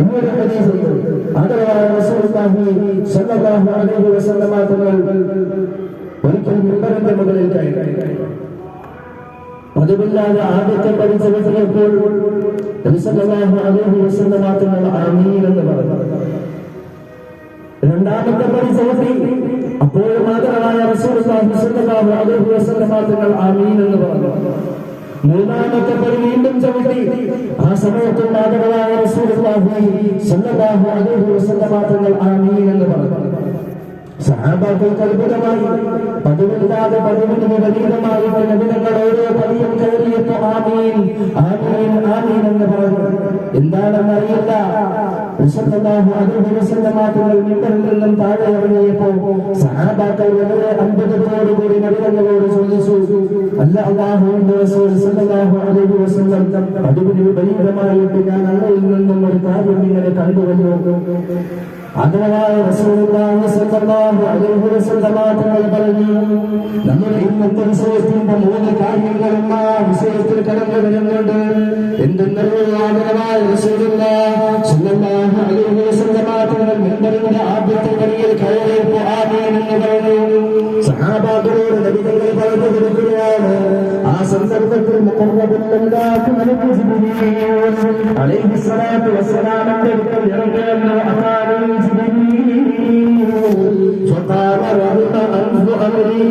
ഇന്നൊരു ഹദീസിൽ ആദരവായ റസൂലുള്ളാഹി സ്വല്ലല്ലാഹു അലൈഹി വസല്ലമ തങ്ങൾ ഒരിക്കൽ മിമ്പറിന്റെ മുകളിൽ കയറി. പതിവില്ലാതെ ആദ്യത്തെ പടി ചവിട്ടിയപ്പോൾ നബി സല്ലല്ലാഹു അലൈഹി വസല്ലമ തങ്ങൾ ആമീൻ എന്ന് പറഞ്ഞു. രണ്ടാമത്തെ പടി ചവിട്ടി, അപ്പോഴും ആദരവായ റസൂലുള്ളാഹി സ്വല്ലല്ലാഹു അലൈഹി വസല്ലമ തങ്ങൾ ആമീൻ എന്ന് പറഞ്ഞു. മൂന്നാമത്തെ പടി വീണ്ടും ചവിട്ടി. ആ സമയത്തും ആദരവായ റസൂലുള്ളാഹി സ്വല്ലല്ലാഹു അലൈഹി വസല്ലമ തങ്ങൾ ആമീൻ എന്ന് പറഞ്ഞു. സഹാബാക്കൾക്ക് അത്ഭുതമായി. പതിവില്ലാതെ പതിവിന് വിപരീതമായിട്ട് നബി തങ്ങൾ ഓരോ പടിയും കയറിയപ്പോ ആമീൻ ആമീൻ ആമീൻ എന്ന് പറഞ്ഞു. എന്താണെന്നറിയില്ല. റസൂലുള്ളാഹി അലൈഹി വസല്ലമ തങ്ങൾ മിമ്പറിൽ നിന്നും താഴെ ഇറങ്ങിയപ്പോ സഹാബാക്കൾ വളരെ അത്ഭുതത്തോടുകൂടി നബി തങ്ങളോട് ചോദിച്ചു, അല്ല അല്ലാഹുവിന്റെ റസൂൽ സല്ലല്ലാഹു അലൈഹി വസല്ലം പതിവിന് വിപരീതമായിട്ട് ഞാൻ അള്ളയിൽ നിന്നും ഒരു കാര്യം ഇങ്ങനെ കണ്ടുവന്നു. ആദരവായ റസൂലുള്ളാഹി സ്വല്ലല്ലാഹു അലൈഹി വസല്ലമ തങ്ങൾ പറഞ്ഞു, നമ്മൾ ഇന്നത്തെ വിഷയത്തിന്റെ 3 കാര്യങ്ങളും ആ വിഷയത്തിൽ കടന്നു വരുന്നുണ്ട്. എന്തെന്നറിയോ? ആദരവായ റസൂലുള്ളാഹി സ്വല്ലല്ലാഹു അലൈഹി വസല്ലമ തങ്ങൾ മിമ്പറിന്റെ ആദ്യത്തെ പടിയിൽ കയറിയപ്പോൾ ആമീൻ എന്ന് പറഞ്ഞു. സഹാബാക്കളോട് നബി തങ്ങൾ പറഞ്ഞു കൊടുക്കുകയാണ്. ആ സന്ദർഭത്തിൽ മുഖർറബുല്ലാഹി അലൈഹി സ്വലാത്തു വസ്സലാമിന്റെ അടുക്കൽ ഇറങ്ങിയെന്ന് അതാരിൽ فقال رغم أنف أمري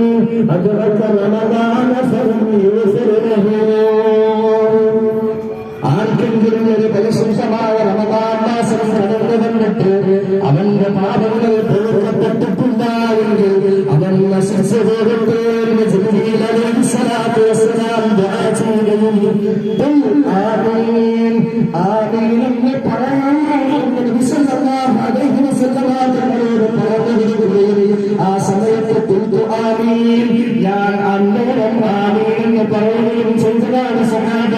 أدرك رمضان فلم يغفر له. ആർക്കെങ്കിലും ഒരു പരിശുദ്ധമായ റമദാൻ മാസം കടന്നു വന്നിട്ട് അവന്റെ പാപങ്ങൾ പൊറുക്കപ്പെട്ടിട്ടില്ല എങ്കിൽ അവൻ നശിച്ചു പോകട്ടെ എന്ന് ജിബ്രീൽ അലൈഹിസ്സലാത്തു വസ്സലാം ദുആ ചെയ്യുകയും ആമീൻ ആമീൻ എന്ന് പറയാൻ നബി സല്ലല്ലാഹു അലൈഹി വസല്ലം തങ്ങളോട് പറഞ്ഞിരിക്കുകയും ആ സമയത്ത് ഖുൽതു ആമീൻ ഞാൻ അന്നേരം ആമീൻ എന്ന് പറയുകയും ചെയ്തതാണ് സഹാബ.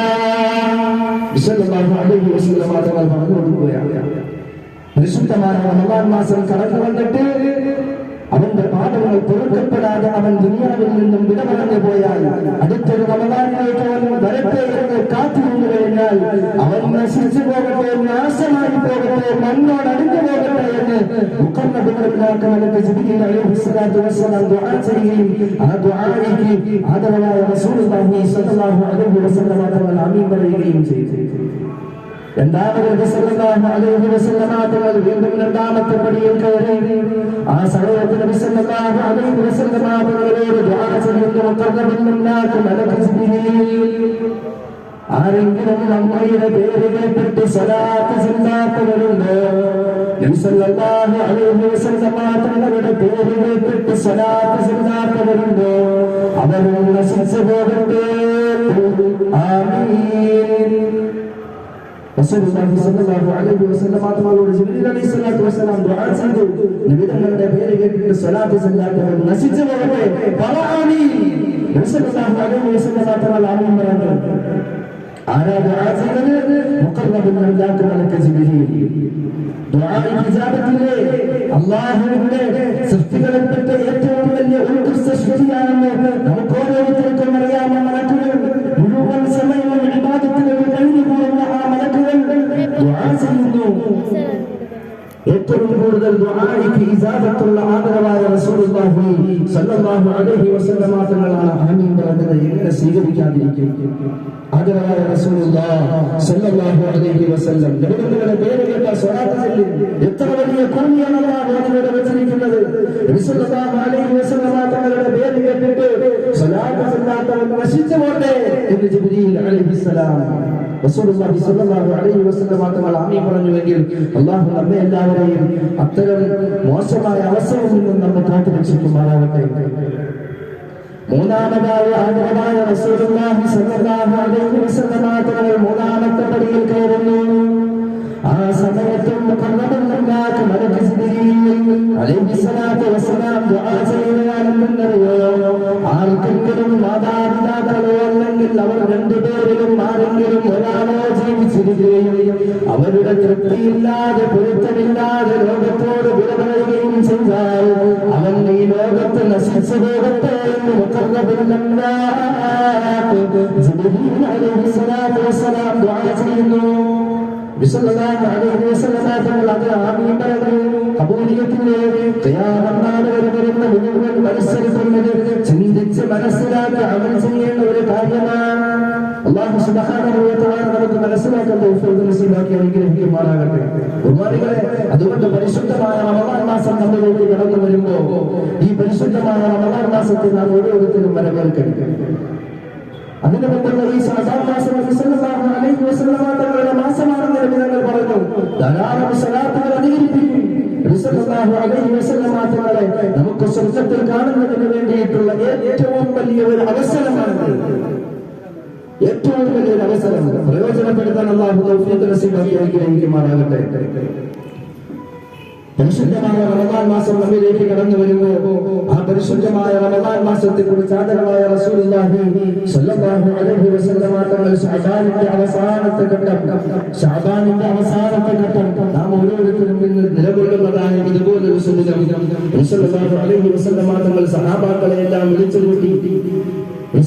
സല്ലല്ലാഹു അലൈഹി വസല്ലം തങ്ങൾ പറഞ്ഞു കൊടുക്കുകയാണ്, പരിശുദ്ധമായ റമദാൻ മാസം കടന്നു വന്നിട്ട് അവന്റെ പാപങ്ങൾ പൊറുക്കപ്പെടാതെ അവൻ ദുനിയാവിൽ നിന്നും വിട പറഞ്ഞു പോയാൽ അടുത്തൊരു റമദാനിലേക്ക് അവൻ വരട്ടെ എന്ന് കാത്തിരുന്നു കഴിഞ്ഞാൽ അവൻ നശിച്ചു പോകട്ടെ, നാശമായി പോകട്ടെ, മണ്ണോട് അടിഞ്ഞു പോകട്ടെ എന്ന് മുഖർറബുല്ലാഹി ജിബ്രീൽ അലൈഹിസ്സലാത്തു വസ്സലാം ദുആ ചെയ്യുകയും ആ ദുആയിക്ക് ആദരവായ റസൂലുള്ളാഹി സ്വല്ലല്ലാഹു അലൈഹി വസല്ലം തങ്ങൾ ആമീൻ പറയുകയും ചെയ്തു. രണ്ടാമത് നബി സല്ലല്ലാഹു അലൈഹി വസല്ലം തങ്ങൾ വീണ്ടും രണ്ടാമത്തെ പടിയിൽ കയറി. ആ സമയത്ത് നബി സല്ലല്ലാഹു അലൈഹി വസല്ലം തങ്ങളോട് ദുആ ചെയ്യുന്ന മുഖർറബുല്ലാഹി മലക്ക് ജിബ്രീൽ, ആരെങ്കിലും അമ്മയുടെ പേര് കേട്ടിട്ട് സ്വലാത്ത് ചൊല്ലാത്തവരുണ്ടോ? നബി സല്ലല്ലാഹു അലൈഹി വസല്ലം തങ്ങളുടെ പേര് കേട്ടിട്ട് സ്വലാത്ത് ചൊല്ലാത്തവരുണ്ടോ? അവരും നശിച്ചു പോകട്ടെ. ആമീൻ. റസൂലുള്ളാഹി സ്വല്ലല്ലാഹു അലൈഹി വസല്ലം തങ്ങളോട് ജിബ്രീൽ അലൈഹിസ്സലാത്തു വസ്സലാം ദുആ ചെയ്തു, നബി തങ്ങളുടെ പേര് കേട്ടിട്ട് സ്വലാത്ത് ചൊല്ലാത്തവർ നശിച്ചു പോകട്ടെ. ആമീൻ. റസൂലുള്ളാഹി അലൈഹി വസല്ലം തങ്ങൾ ആമീൻ പറഞ്ഞു. ആരാ ദുആ ചെയ്തത്? മുഖർറബുല്ലാഹി മലക്ക് ജിബ്രീൽ. ദുആ ഇജാബത്തിലെ അല്ലാഹുവിന്റെ സൃഷ്ടികളിൽപ്പെട്ട ഏറ്റവും വലിയ ഉത്കൃഷ്ട സൃഷ്ടിയാണെന്ന് നമുക്ക് ഓരോരുത്തർക്കും അറിയാം. മലക്കുകൾ മുഴുവൻ സമയവും ഇബാദത്തിൽ കഴിഞ്ഞുകൂടുന്ന ആ മലക്കുകൾ ദുആ ചെയ്യുന്നു. ഏറ്റവും കൂടുതൽ ദുആഇക്ക് ഇജാബത്തുള്ള ആദരവായ റസൂലുള്ളാഹി സ്വല്ലല്ലാഹു അലൈഹി വസല്ലം തങ്ങളാണ് ആമീൻ പറഞ്ഞത്. എങ്ങനെ സ്വീകരിക്കാതിരിക്കും? ആദരവായ റസൂലുള്ളാഹി സ്വല്ലല്ലാഹു അലൈഹി വസല്ലം നബിയുടെ പേര് കേട്ട സ്വലാത്ത് ചൊല്ലി എത്ര വലിയ കൂലിയാണ് അല്ലാഹു അതിലൂടെ വെച്ചിരിക്കുന്നത്. നബി സല്ലല്ലാഹു അലൈഹി വസല്ലം തങ്ങളുടെ പേര് കേട്ടിട്ട് സ്വലാത്ത് ചൊല്ലാത്തവൻ നശിച്ചു പോട്ടെ എന്ന് ജിബ്രീൽ അലൈഹിസ്സലാം റസൂലുള്ളാഹി സ്വല്ലല്ലാഹു അലൈഹി വസല്ലം തങ്ങൾ ആമീൻ പറഞ്ഞുവെങ്കിൽ അല്ലാഹു നമ്മെ എല്ലാവരെയും അത്തരം മോശമായ അവസ്ഥയിൽ നിന്നും നമ്മെ കാത്തുരക്ഷിക്കുമാറാകട്ടെ. മൂന്നാമതായി ആദരവായ റസൂലുള്ളാഹി സ്വല്ലല്ലാഹു അലൈഹി വസല്ലം തങ്ങൾ മൂന്നാമത്തെ പടിയിൽ കയറുന്നു. ആ സമയത്തും മുഖർറബുല്ലാഹി മലക്ക് ജിബ്രീൽ അലൈഹിസ്സലാത്തു വസ്സലാം ദുആ ചെയ്യുകയാണെന്നറിയോ? ആർക്കെങ്കിലും മാതാപിതാക്കളോ അല്ലെങ്കിൽ അവർ രണ്ടുപേരിലും ആരെങ്കിലും ഒരാളോ ജീവിച്ചിരിക്കുകയും അവരുടെ തൃപ്തിയില്ലാതെ പൊരുത്തമില്ലാതെ ലോകത്തോട് വിട പറയുകയും ചെയ്താൽ അവൻ ഈ ലോകത്ത് നശിച്ചു പോകട്ടെ എന്ന് മുഖർറബുല്ലാഹി ജിബ്രീൽ അലൈഹിസ്സലാത്തു വസ്സലാം ദുആ ചെയ്യുന്നു. വിസല്ലല്ലാഹു അലൈഹി വസല്ലം തങ്ങൾ അത് ആമീൻ പറഞ്ഞു. ഖബൂലിയത്തിന്റെ ഖിയാമത്ത് നാൾ വരെ വരുന്ന മുഴുവൻ മനുഷ്യർക്കുള്ളത് ചിന്തിച്ച് മനസ്സിലാക്കി അമൽ ചെയ്യേണ്ട ഒരു കാര്യമാണ്. അല്ലാഹു സുബ്ഹാനഹു വ തആല നമുക്ക് മനസ്സിലാക്കാൻ തൗഫീഖ് നസീബാക്കി അനുഗ്രഹിക്കുമാറാകട്ടെ. ബഹുമാനികളെ, അതുകൊണ്ട് പരിശുദ്ധമായ റമദാൻ മാസം നമ്മിലേക്ക് കടന്നു വരുമ്പോൾ ഈ പരിശുദ്ധമായ റമദാൻ മാസത്തെ നാം ഓരോരുത്തരും വരവേൽക്കണം. അതിനു മുമ്പുള്ള ഈ ശഅബാൻ മാസം സല്ലല്ലാഹു അലൈഹി വസല്ലം തങ്ങളുടെ മാസമാണെന്ന് നബി തങ്ങൾ പറഞ്ഞു. ധാരാളം സ്വലാത്തുകൾ അധികരിപ്പിക്കും. സല്ലല്ലാഹു അലൈഹി വസല്ലം തങ്ങളെ നമുക്ക് സ്വർഗ്ഗത്തിൽ കാണുന്നതിന് വേണ്ടിയിട്ടുള്ള ഏറ്റവും വലിയ ഒരു അവസരമാണ്. ഏറ്റവും വലിയൊരു അവസരം പ്രയോജനപ്പെടുത്താൻ അല്ലാഹു തൗഫീഖ് നസീബാക്കി അനുഗ്രഹിക്കുമാറാകട്ടെ. പരിശുദ്ധമായ റമദാൻ മാസം നമ്മിലേക്ക് കടന്നു വരുമ്പോൾ ആ പരിശുദ്ധമായ റമദാൻ മാസത്തെ കുറിച്ച് ആദരവായ റസൂലുള്ളാഹി സ്വല്ലല്ലാഹു അലൈഹി വസല്ലം തങ്ങൾ ശഅബാനിന്റെ അവസാനത്തെ ഘട്ടം നാം ഓരോരുത്തരും ഇന്ന് നിലകൊള്ളുന്നതായ ഇതുപോലൊരു സുദിനം സ്വല്ലല്ലാഹു അലൈഹി വസല്ലം തങ്ങൾ സഹാബാക്കളെ എല്ലാം വിളിച്ചു കൂട്ടി.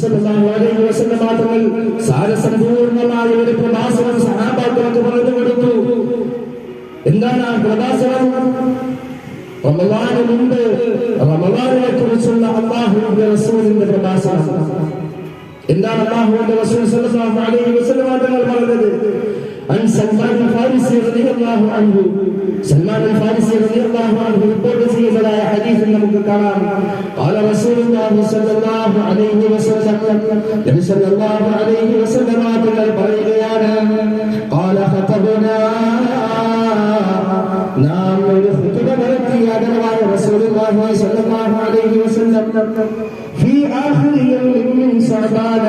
സ്വല്ലല്ലാഹു അലൈഹി വസല്ലം തങ്ങൾ സാരസമ്പൂർണമായ ഒരു പ്രഭാഷണം സഹാബാക്കൾക്ക് പറഞ്ഞു കൊടുത്തു. എന്താണ് ആ പ്രഭാഷണം? റമദാന് മുമ്പ് റമദാനിനെ കുറിച്ചുള്ള അല്ലാഹുവിന്റെ റസൂലിന്റെ പ്രഭാഷണം. എന്താണ് അല്ലാഹുവിന്റെ റസൂൽ സ്വല്ലല്ലാഹു അലൈഹി വസല്ലം തങ്ങൾ പറഞ്ഞത്? عن سلمان الفارسي رضي الله عنه. سلمان الفارسي رضي الله عنه റിപ്പോർട്ട് ചെയ്തതായ ഹദീസിൽ നമുക്ക് കാണാം. قال رسول الله صلى الله عليه وسلم, നബി സല്ലല്ലാഹു അലൈഹി വസല്ലം തങ്ങൾ പറയുകയാണ്, قال خطبنا, നാം ഒരു ഖുതുബ നടത്തി ആദരവായ റസൂലുള്ളാഹി സ്വല്ലല്ലാഹു അലൈഹി വസല്ലം في آخر يوم من شعبان,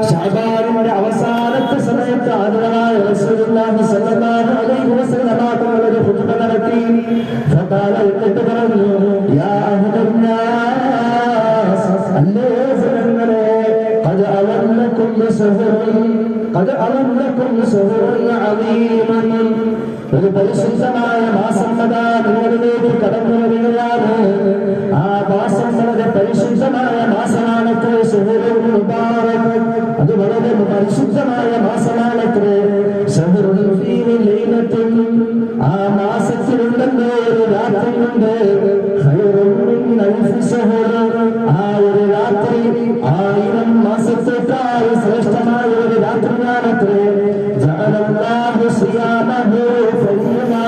ശഅബാനിന്റെ അവസാനത്തെ സമയത്ത് ആദരവായ റസൂലുള്ളാഹി സ്വല്ലല്ലാഹു അലൈഹി വസല്ലം തങ്ങൾ ഒരു ഖുതുബ നടത്തി. فقال, എന്നിട്ട് പറഞ്ഞു, يا أهل الناس, അല്ലേ ജനങ്ങളെ, قد أظلكم شهر عظيم, ഒരു പരിശുദ്ധമായ മാസം അതാ നിങ്ങളിലേക്ക് കടന്നു വരികയാണ്. ആ മാസം വളരെ പരിശുദ്ധമായ മാസമാണത്രേ. ശഹറുൽ മുബാറക്, അത് വളരെ പരിശുദ്ധമായ മാസമാണത്രേ. ശഹറുൽ ഫീഹി ലൈലത്തുൻ, ആ മാസത്തിലുണ്ടല്ലോ ഒരു രാത്രിയുണ്ട്. ഖൈറുൻ മിൻ അൽഫി ശഹർ, ആ ഒരു രാത്രി 1000 മാസത്തേക്കാൾ ശ്രേഷ്ഠമായ ഒരു രാത്രിയാണത്രേ. ജഅലല്ലാഹു സിയാമഹു ഫരീദാ,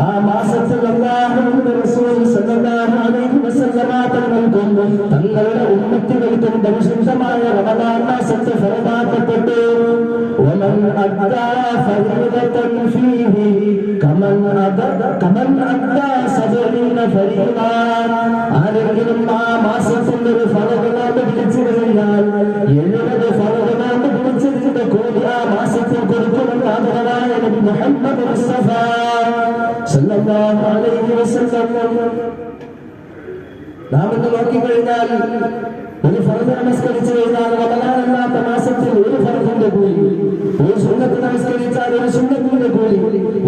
ആ മാസത്തിൽ അല്ലാഹുവിന്റെ റസൂൽ സല്ലല്ലാഹു അലൈഹി വസല്ലം തങ്ങൾക്കും തങ്ങളുടെ ഉമ്മത്തികൾക്കും പരിശുദ്ധമായ റമദാൻ മാസത്തെ ഫർദാക്കപ്പെട്ടു. വമൻ അദ്ദാ ഫരീദതൻ ഫീഹി കമൻ അദ്ദാ 70 ഫരീദാ, ആരെങ്കിലും ആ മാസത്തിന്റെ ഒരു ഫർദ് പിടിച്ചു കഴിഞ്ഞാൽ 70 ഫർദ് പിടിച്ചതിന്റെ കൂലി ആ മാസത്തിൽ കൊടുക്കുമെന്ന് ആദരവായ നബി മുഹമ്മദ് മുസ്തഫ സല്ലല്ലാഹു അലൈഹി വസല്ലം. നാം ഇന്ന് നോക്കിക്കഴിഞ്ഞാൽ ഒരു ഫർദ് നമസ്കരിച്ചു കഴിഞ്ഞാൽ റമദാൻ അല്ലാത്ത മാസത്തിൽ ഒരു ഫർദിന്റെ കൂലി, ഒരു സുന്നത്ത് നമസ്കരിച്ചാൽ ഒരു സുന്നത്തിന്റെ കൂലി,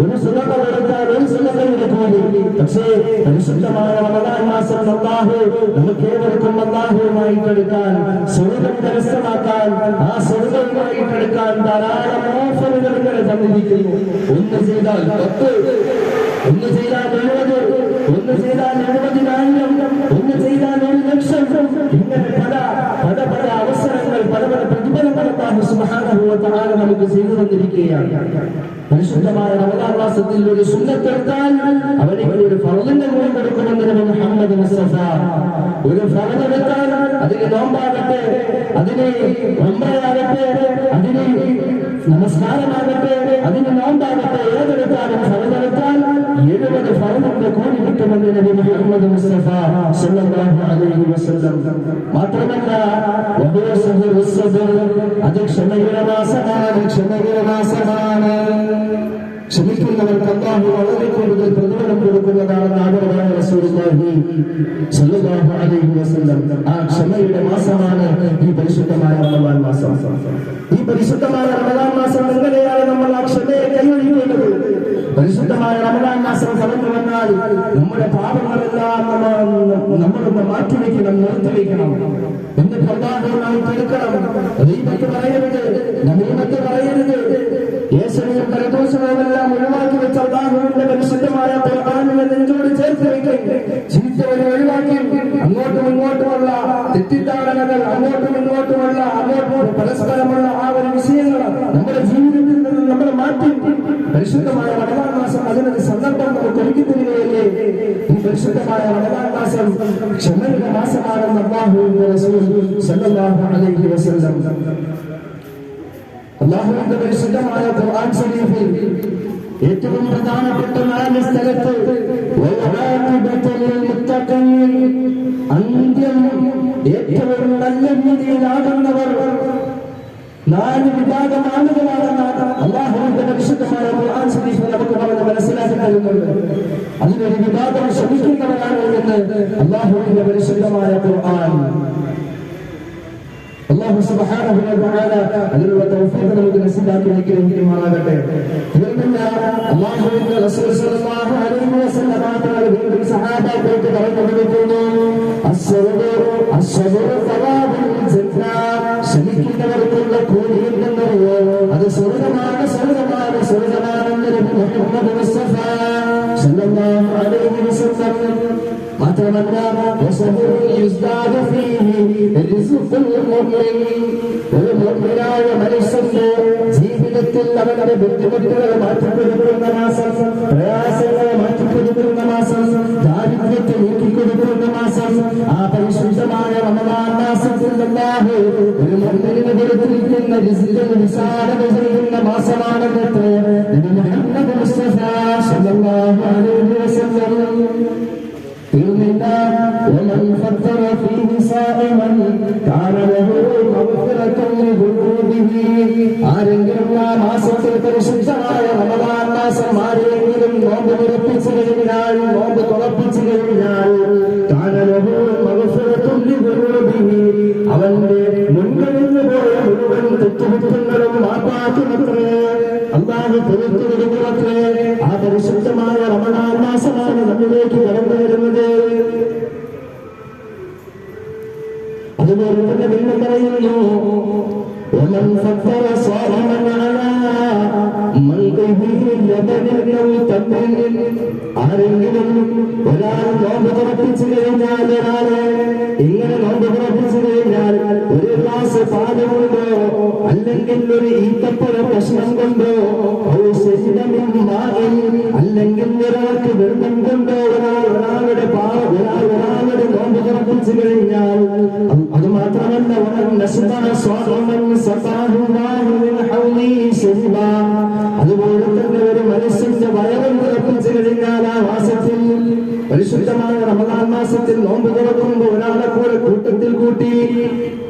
ഒരു സുന്നത്ത് എടുത്താൽ ഒരു സുന്നത്തിന്റെ കൂലി. പക്ഷേ പരിശുദ്ധമായ റമദാൻ മാസം അല്ലാഹു നമുക്ക് ഏവർക്കും അല്ലാഹുവുമായിട്ടെടുക്കാൻ, സ്വർഗ്ഗം കരസ്ഥമാക്കാൻ, ആ സ്വർഗ്ഗവുമായിട്ടെടുക്കാൻ ധാരാളം ഓഫറുകൾ തന്നിരിക്കുന്നു. ഒന്ന് ചെയ്താൽ 10, ഒന്ന് ചെയ്താൽ 70, ഒന്ന് ചെയ്താൽ 70,000, ഒന്ന് ചെയ്താൽ 1,00,000. ഇങ്ങനെ പല അവസരങ്ങൾ, പല പ്രതിഫലങ്ങൾ അല്ലാഹു സുബ്ഹാനഹു വ തആല നമുക്ക് ചെയ്തു തന്നിരിക്കുകയാണ്. പരിശുദ്ധമായ റമദാൻ മാസത്തിൽ ഒരു സുന്നത്ത് എടുത്താൽ അവന് ഒരു ഫർദിന്റെ കൂലി കൊടുക്കുമെന്ന് നബി മുഹമ്മദ് മുസ്തഫ. ഒരു ഫർദ് എടുത്താൽ അതിന് നോമ്പാകട്ടെ, അതിന് ഉംറയാകട്ടെ, അതിന് നമസ്കാരമാകട്ടെ, അതിന് നോമ്പാകട്ടെ, ഏതെടുത്താലും ഫർദെടുത്താൽ 70 ഫർദിന്റെ കൂലി കിട്ടുമെന്ന് നബി മുഹമ്മദ് മുസ്തഫ സല്ലല്ലാഹു അലൈഹി വസല്ലം. മാത്രമല്ല അത് ക്ഷമയുടെ മാസമാണ്, ക്ഷമയുടെ മാസമാണ്. ക്ഷമിക്കുന്നവർക്ക് അല്ലാഹു വളരെ കൂടുതൽ പ്രതിഫലം കൊടുക്കുന്നതാണ് ആദരവായ റസൂലുള്ളാഹി സ്വല്ലല്ലാഹു അലൈഹി വസല്ലം. ആ ക്ഷമയുടെ മാസമാണ് ഈ പരിശുദ്ധമായ റമദാൻ മാസം. ഈ പരിശുദ്ധമായ റമദാൻ മാസം എങ്ങനെയാണ് നമ്മൾ ആ ക്ഷമയെ കൈവഴിക്കേണ്ടത്? പരിശുദ്ധമായ റമദാൻ മാസം കടന്നു വന്നാൽ നമ്മുടെ പാപങ്ങളെല്ലാം നമ്മളൊന്ന് മാറ്റിവെക്കണം, നിർത്തിവെക്കണം. എന്നിട്ട് അല്ലാഹുവുമായി എടുക്കണം. ഗീബത്ത് പറയരുത്, നമീമത്ത് പറയരുത്, യേശുവിനും പരദൂഷണമല്ല തെറ്റിദ്ധാരണകൾ, അങ്ങോട്ടും ഇങ്ങോട്ടുമുള്ള പരസ്പരമുള്ള ആ ഒരു വിഷയങ്ങൾ നമ്മുടെ ജീവിതത്തിൽ നിന്ന് നമ്മൾ മാറ്റി പരിശുദ്ധമായ റമദാൻ മാസം അതിനൊരു സന്ദർഭം നമുക്ക് ഒരുക്കി തരികയല്ലേ. ഈ പരിശുദ്ധമായ റമദാൻ മാസം ക്ഷമയുടെ മാസമാണെന്ന് അല്ലാഹുവിന്റെ റസൂൽ സല്ലല്ലാഹു അലൈഹി വസല്ലം അല്ലാഹുവിന്റെ പരിശുദ്ധമായ ഖുർആൻ ശരീഫിൽ ഏറ്റവും പ്രധാനപ്പെട്ട 4 സ്ഥലത്ത് അന്ത്യം ഏറ്റവും നല്ല രീതിയിലാകുന്നവർ 4 വിഭാഗം ആളുകളാണെന്നാണ് അല്ലാഹുവിന്റെ പരിശുദ്ധമായ ഖുർആൻ ശരീഫിൽ നമുക്ക് വളരെ മനസ്സിലാക്കി തരുന്നുണ്ട്. അതിനൊരു വിഭാഗം ശ്രമിക്കുന്നവരാണ് എന്ന് അല്ലാഹുവിന്റെ പരിശുദ്ധമായ ഖുർആൻ. അല്ലാഹു സുബ്ഹാനഹു വ തആല അതിനുള്ള തൗഫീഖ് നമുക്ക് നസീബാക്കി അനുഗ്രഹിക്കുമാറാകട്ടെ. തീർന്നില്ല, അല്ലാഹുവിന്റെ റസൂൽ സ്വല്ലല്ലാഹു അലൈഹി വസല്ലം വീണ്ടും സഹാബാക്കൾക്ക് പറഞ്ഞു കൊടുക്കുന്നു, ക്ഷമിക്കുന്നവർക്കുള്ള കൂലി എന്തെന്നറിയോ? അത് സ്വർഗ്ഗമാണ്, സ്വർഗ്ഗമാണ്, സ്വർഗ്ഗമാണെന്ന് നബി മുഹമ്മദ് മുസ്തഫ സല്ലല്ലാഹു അലൈഹി വസല്ലം. മാത്രമല്ല ഒരു മുഅ്മിനായ മനുഷ്യന്റെ ജീവിതത്തിൽ അവന്റെ ബുദ്ധിമുട്ടുകൾ മാറ്റിക്കൊടുക്കുന്ന മാസം, പ്രയാസങ്ങളെ മാറ്റിക്കൊടുക്കുന്ന മാസം, ദാരിദ്ര്യത്തെ നീക്കിക്കൊടുക്കുന്ന മാസം, ആ പരിശുദ്ധമായ റമദാൻ മാസത്തിൽ അല്ലാഹു ഒരു മുഅ്മിനിന് കൊടുത്തിരിക്കുന്ന റിസ്ഖിൽ വിശാലത ചെയ്യുന്ന മാസമാണെന്ന് നബി മുഹമ്മദ് മുസ്തഫ സല്ലല്ലാഹു അലൈഹി വസല്ലം. ومن فطر فيه صائما كان له مغفرة لذنوبه. ആരെങ്കിലും ആ മാസത്തിൽ പരിശുദ്ധമായ റമദാൻ മാസം ആരെങ്കിലും നോമ്പ് തുറപ്പിച്ചു കഴിഞ്ഞാൽ, നോമ്പ് തുറപ്പിച്ചു കഴിഞ്ഞാൽ كان له مغفرة لذنوبه, അവന്റെ മുൻകഴിഞ്ഞു പോയ മുഴുവൻ തെറ്റുകുറ്റങ്ങളും മാപ്പാക്കുമത്രേ, അല്ലാഹു പുറത്തു കൊടുക്കുമത്രേ. ആ പരിശുദ്ധമായ റമദാൻ മാസമാണ് നമ്മിലേക്ക് കടന്നു വരുന്നത്. അതുപോലെ തന്നെ വീണ്ടും പറയുന്നു, ومن فطر صائما على منقه لبن أو تمر. ആരെങ്കിലും ഒരാൾ നോമ്പ് തുറപ്പിച്ചു കഴിഞ്ഞാൽ, ഇങ്ങനെ നോമ്പ് തുറപ്പിച്ചു കഴിഞ്ഞാൽ ഒരു ഗ്ലാസ് പാല് കൊണ്ടോ അല്ലെങ്കിൽ ഒരു ഈത്തപ്പഴ കഷ്ണം കൊണ്ടോ അല്ലെങ്കിൽ ഒരാൾക്ക് വെള്ളം കൊണ്ടോ ഒരാളുടെ നോമ്പ് തുറപ്പിച്ചു കഴിഞ്ഞാൽ, അത് മാത്രമല്ല അതുപോലെ തന്നെ ഒരു മനുഷ്യന്റെ വയറും തുറപ്പിച്ചു കഴിഞ്ഞാൽ ആ മാസത്തിൽ, പരിശുദ്ധമായ റമദാൻ മാസത്തിൽ നോമ്പ് തുറക്കുമ്പോൾ ഒരാളെ കൂടെ കൂട്ടത്തിൽ കൂട്ടി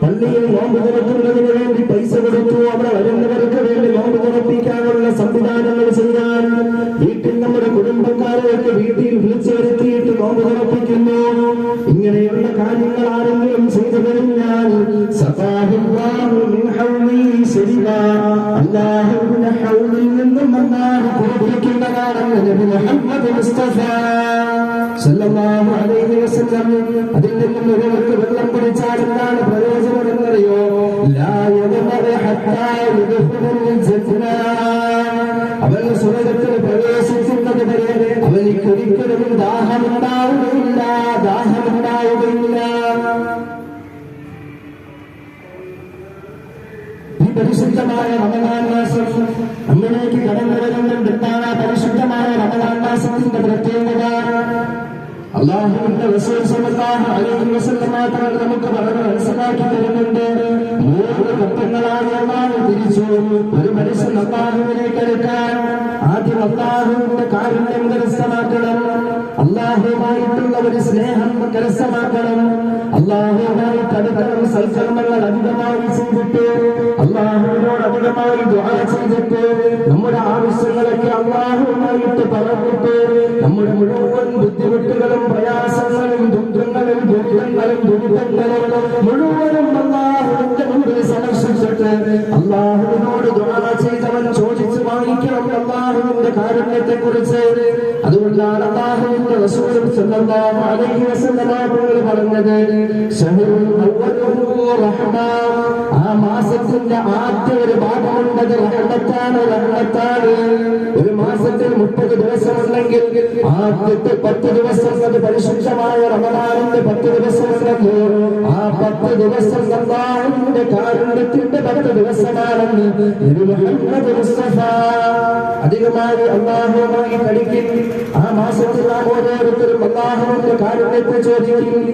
പള്ളിയിൽ നോമ്പ് തുറക്കുന്നതിന് വേണ്ടി പൈസ കൊടുത്തു. അവിടെ വരുന്നവർക്ക് വേണ്ടി നോമ്പ് തുറപ്പിക്കാനുള്ള സംവിധാനങ്ങൾ ചെയ്യാൻ വീട്ടിൽ നമ്മുടെ കുടുംബക്കാരെയൊക്കെ വീട്ടിൽ വിളിച്ചു വരുത്തിയിട്ട് നോമ്പ് തുറപ്പിക്കുന്നു. ഇങ്ങനെയുള്ള കാര്യങ്ങൾ ആരെങ്കിലും ചെയ്തു കഴിഞ്ഞാൽ അല്ലാഹുവിന്റെ ഹൗലിൽ നിന്നും അല്ലാഹു പുറപ്പെടുവിക്കുന്നതാണെന്ന് നബി മുഹമ്മദ് മുസ്തഫ സല്ലല്ലാഹു അലൈഹി വസല്ലം. അതിൽ നിന്നും ഒരുവർക്ക് വെള്ളം കുടിച്ചാൽ എന്താണ് പ്രയോജനം എന്നറിയോ? ലാ യദ്മഉ ഹത്താ യദ്ഖുലുൽ ജന്ന. അവൻ സ്വർഗ്ഗത്തിൽ പ്രവേശിക്കുന്നത് വരെ അവനിക്ക് ഒരിക്കലും ദാഹമുണ്ടാവുകയില്ല. ഈ പരിശുദ്ധമായ റമദാൻ മാസം നമ്മിലേക്ക് കടന്നു വരുന്നുണ്ട്. എന്താണ് പരിശുദ്ധമായ റമദാൻ മാസത്തിന്റെ പ്രത്യേകത? അല്ലാഹുവിന്റെ റസൂൽ സ്വല്ലല്ലാഹു അലൈഹി വസല്ലം മാത്രം നമുക്ക് വളരെ മനസ്സിലാക്കി തരുന്നുണ്ട്. 3 ഘട്ടങ്ങളായി അല്ലാഹു തിരിച്ചു ഒരു മനുഷ്യൻ അല്ലാഹുവിലേക്ക് അടുക്കാൻ. ആദ്യം അല്ലാഹുവിന്റെ കാരുണ്യം കരസ്ഥമാക്കണം, അല്ലാഹുവുമായിട്ടുള്ള ഒരു സ്നേഹം കരസ്ഥമാക്കണം, അല്ലാഹുവുമായിട്ട് അടുക്കണം, സൽക്കർമ്മങ്ങൾ അധികമായി ചെയ്തിട്ട് അല്ലാഹുവിനോട് അധികമായി ദുആ ചെയ്തിട്ട് നമ്മുടെ ആവശ്യങ്ങളൊക്കെ അല്ലാഹുവുമായിട്ട് പറഞ്ഞിട്ട് നമ്മുടെ മുഴുവൻ ബുദ്ധിമുട്ടുകളും പ്രയാസങ്ങളും ദുഃഖങ്ങളും ദുരിതങ്ങളും മുഴുവനും അല്ലാഹുവിന്റെ മുമ്പിൽ സമർപ്പിച്ചിട്ട് അല്ലാഹുവിനോട് ദുആ ചെയ്തവൻ ചോദിച്ചു വാങ്ങിക്കണം അല്ലാഹുവിന്റെ കാരുണ്യത്തെ കുറിച്ച്. അതുകൊണ്ടാണ് അല്ലാഹുവിന്റെ റസൂൽ സല്ലല്ലാഹു അലൈഹി വസല്ലം പറഞ്ഞത് ശഹറുൽ അവ്വലുഹു റഹ്മ, ആ മാസത്തിന്റെ ആദ്യ ഒരു ഭാഗമുണ്ടത് റഹ്മത്താണ്. ഒരു മാസത്തിൽ 30 ദിവസമുണ്ടെങ്കിൽ ആദ്യത്തെ 10 ദിവസം അത് പരിശുദ്ധമായ റമദാനിന്റെ 10 ദിവസമുണ്ടെങ്കിൽ ആ 10 ദിവസം അല്ലാഹുവിന്റെ കാരുണ്യത്തിന്റെ 10 ദിവസമാണെന്ന് നബി മുഹമ്മദ് മുസ്തഫ. അധികമായി അല്ലാഹുവുമായി കളിക്കും. ആ മാസത്തിൽ നാം ഓരോരുത്തരും അല്ലാഹുവിന്റെ കാരുണ്യത്തെ ചോദിക്കും.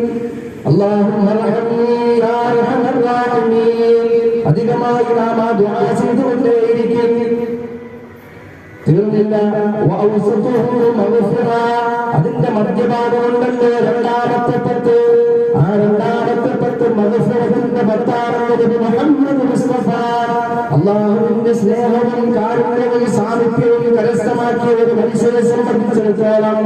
അല്ലാഹുമ്മ റഹ്മീ യാ അർഹമർ റഹീമീൻ. അധികമായി നാം ആ ദുആ ചെയ്തുകൊണ്ടേയിരിക്കും. തീർന്നില്ല. അതിന്റെ മധ്യഭാഗമുണ്ടല്ലോ രണ്ടാമത്തെ 10. ആ രണ്ടാമത്തെ 10 മഗ്ഫിറത്തിന്റെ 10 മുഹമ്മദ് മുസ്തഫ. അല്ലാഹുവിന്റെ സ്നേഹവും കാരുണ്യവും സാമീപ്യവും കരസ്ഥമാക്കിയ ഒരു മനുഷ്യനെ സംബന്ധിച്ചിടത്തോളം